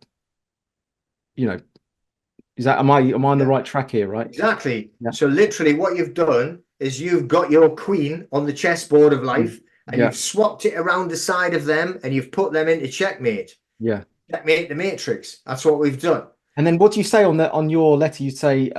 am I on the yeah, right track here, right? exactly. Yeah. So literally what you've done is you've got your queen on the chessboard of Mm. life, and Yeah. you've swapped it around the side of them, and you've put them into checkmate. Yeah. Checkmate the matrix. That's what we've done. And then what do you say on your letter? You say,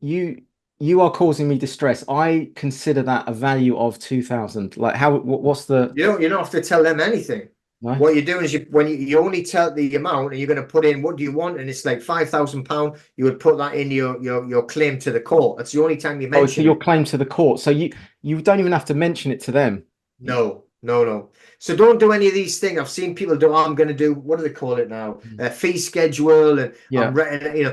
you you are causing me distress. I consider that a value of 2,000. Like what's the You don't have to tell them anything. no? What you're doing is you only tell the amount, and you're going to put in what do you want, and it's like £5,000. You would put that in your claim to the court. That's the only time you Oh, so mention your it. claim to the court. So you don't even have to mention it to them. No, no, no. So don't do any of these things. I've seen people do. Oh, I'm going to do, what do they call it now? Mm. A fee schedule, and Yeah. I'm ready.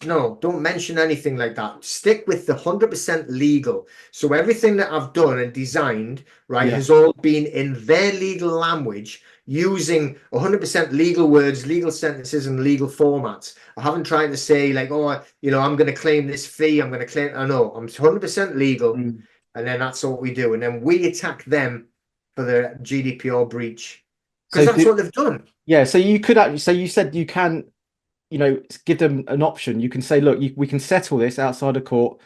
No, don't mention anything like that. Stick with the 100% legal. So everything that I've done and designed, right, Yeah. has all been in their legal language, using 100% legal words, legal sentences, and legal formats. I haven't tried to say like, oh, I'm going to claim this fee. I'm going to claim. I know I'm 100% legal. Mm. And then that's all we do. And then we attack them for the GDPR breach, because So that's what they've done. yeah, so you could actually, so you said you can, give them an option. You can say, look, we can settle this outside of court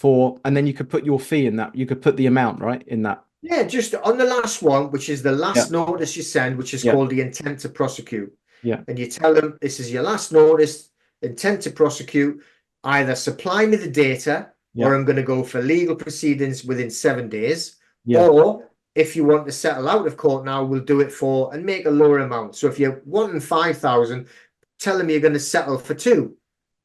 and then you could put your fee in that. You could put the amount, right, in that. Yeah, just on the last one, which is the Yeah. last notice you send, which is Yeah. called the intent to prosecute. Yeah. And you tell them this is your last notice, intent to prosecute, either supply me the data, or Yeah. I'm going to go for legal proceedings within 7 days. Yeah. Or if you want to settle out of court now, we'll do it for and make a lower amount. So if you're wanting 5,000, tell them you're going to settle for two.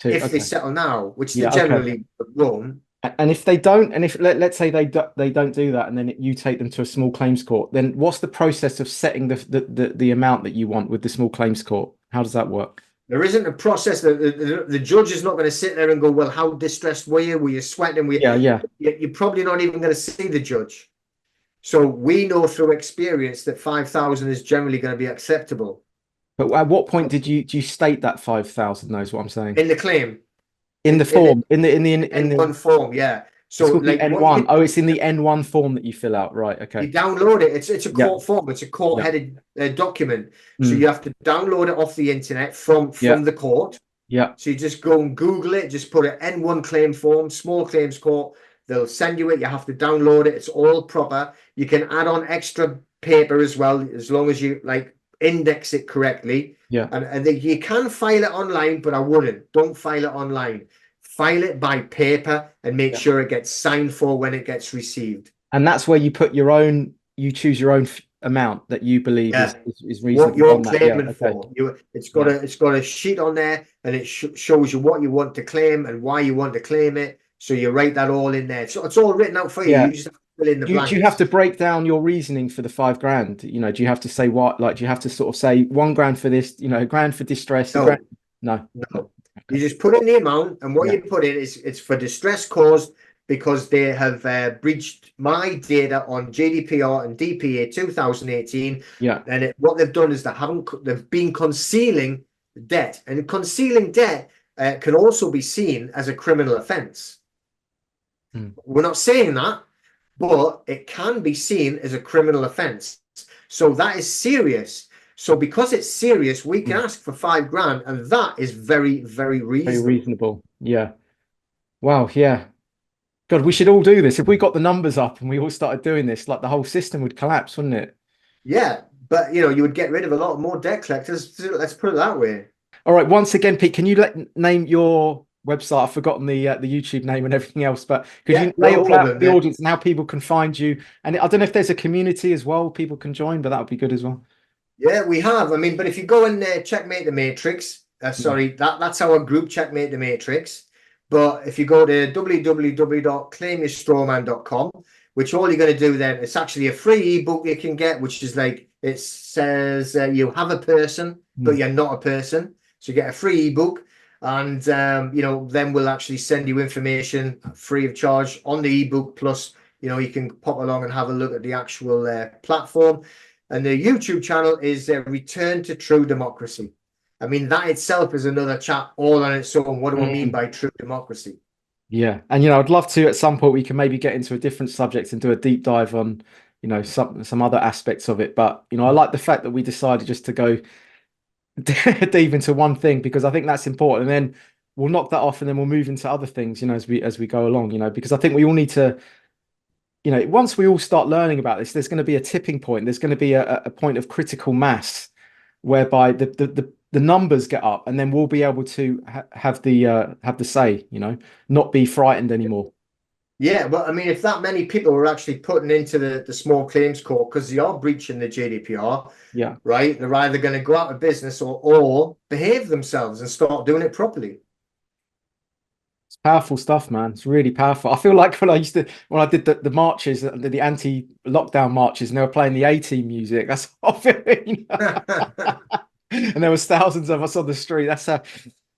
Two. If they Okay. settle now, which they Yeah. Okay. generally won't. And if they don't, and if let's say they don't do that, and then you take them to a small claims court, then what's the process of setting the amount that you want with the small claims court? How does that work? There isn't a process. The judge is not going to sit there and go, well, how distressed were you? Were you sweating? Yeah. Yeah. You're probably not even going to see the judge. So we know through experience that 5,000 is generally going to be acceptable But at what point do you state that 5,000 knows what I'm saying? in the claim, In the in the form, in the N1 form. Yeah. it's So called the like what N1. Oh, it's in the N1 form that you fill out, right? Okay. you download it. It's a Yeah. court form. It's a court Yeah. headed document. So Mm. you have to download it off the internet from Yeah. the court. Yeah. So you just go and Google it, just put an N1 claim form, small claims court. They'll send you it. You have to download it. It's all proper. You can add on extra paper as well, as long as you like index it correctly. Yeah. And you can file it online, but I wouldn't. Don't file it online. File it by paper and make Yeah. sure it gets signed for when it gets received. And that's where you choose your own amount that you believe Yeah. is What reasonable you're on that. Yeah. claiming Okay. for. It's got a sheet on there, and it shows you what you want to claim and why you want to claim it. So you write that all in there. So it's all written out for you. Yeah. You just have to fill in the blanks. Do you have to break down your reasoning for the 5 grand? Do you have to say what, like, do you have to sort of say 1 grand for this, a grand for distress, a No, grand? No. no. You just put in the amount, and what Yeah. you put in is it's for distress caused because they have breached my data on GDPR and DPA 2018. Yeah. And what they've done is they've been concealing debt, and concealing debt can also be seen as a criminal offence. We're not saying that, but it can be seen as a criminal offence. So that is serious. So because it's serious, we can ask for 5 grand, and that is very, very Very reasonable. reasonable. Yeah. Wow. Yeah. God, we should all do this. If we got the numbers up and we all started doing this, like the whole system would collapse, wouldn't it? Yeah, but you would get rid of a lot more debt collectors. Let's put it that way. All right. Once again, Pete, can you name your website. I've forgotten the YouTube name and everything else, but could Yeah, you lay it no all out for problem. the audience and how people can find you? And I don't know if there's a community as well people can join, but that would be good as well. Yeah, we have. I mean, but if you go in there, Checkmate the Matrix, Yeah. sorry, that's our group, Checkmate the Matrix. But if you go to www.claimyourstrawman.com, which all you're going to do then, it's actually a free ebook you can get, which is like, it says you have a person, but Mm. you're not a person. So you get a free ebook. And, then we'll actually send you information free of charge on the ebook. Plus, you can pop along and have a look at the actual platform. And the YouTube channel is Return to True Democracy. I mean, that itself is another chat all on its own. What do I mean Mm. by true democracy? Yeah. And I'd love to at some point we can maybe get into a different subject and do a deep dive on, some other aspects of it. But, I like the fact that we decided just to go deep into one thing because I think that's important. And then we'll knock that off and then we'll move into other things, as we go along, because I think we all need to, once we all start learning about this, there's going to be a tipping point. There's going to be a point of critical mass whereby the numbers get up, and then we'll be able to have the say, not be frightened anymore. Yeah, well, I mean, if that many people were actually putting into the small claims court because they are breaching the GDPR, Yeah. right? They're either going to go out of business or behave themselves and start doing it properly. It's powerful stuff, man. It's really powerful. I feel like when I did the marches, the anti-lockdown marches, and they were playing the A-Team music. That's what I feel. And there was thousands of us on the street. I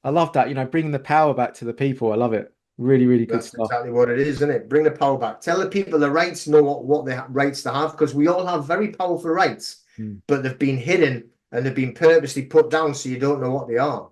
love that, bringing the power back to the people. I love it. Really, really good That's stuff. exactly what it is, isn't it? Bring the power back. Tell the people the rights, know what the rights they have, because we all have very powerful rights, Mm. but they've been hidden and they've been purposely put down so you don't know what they are.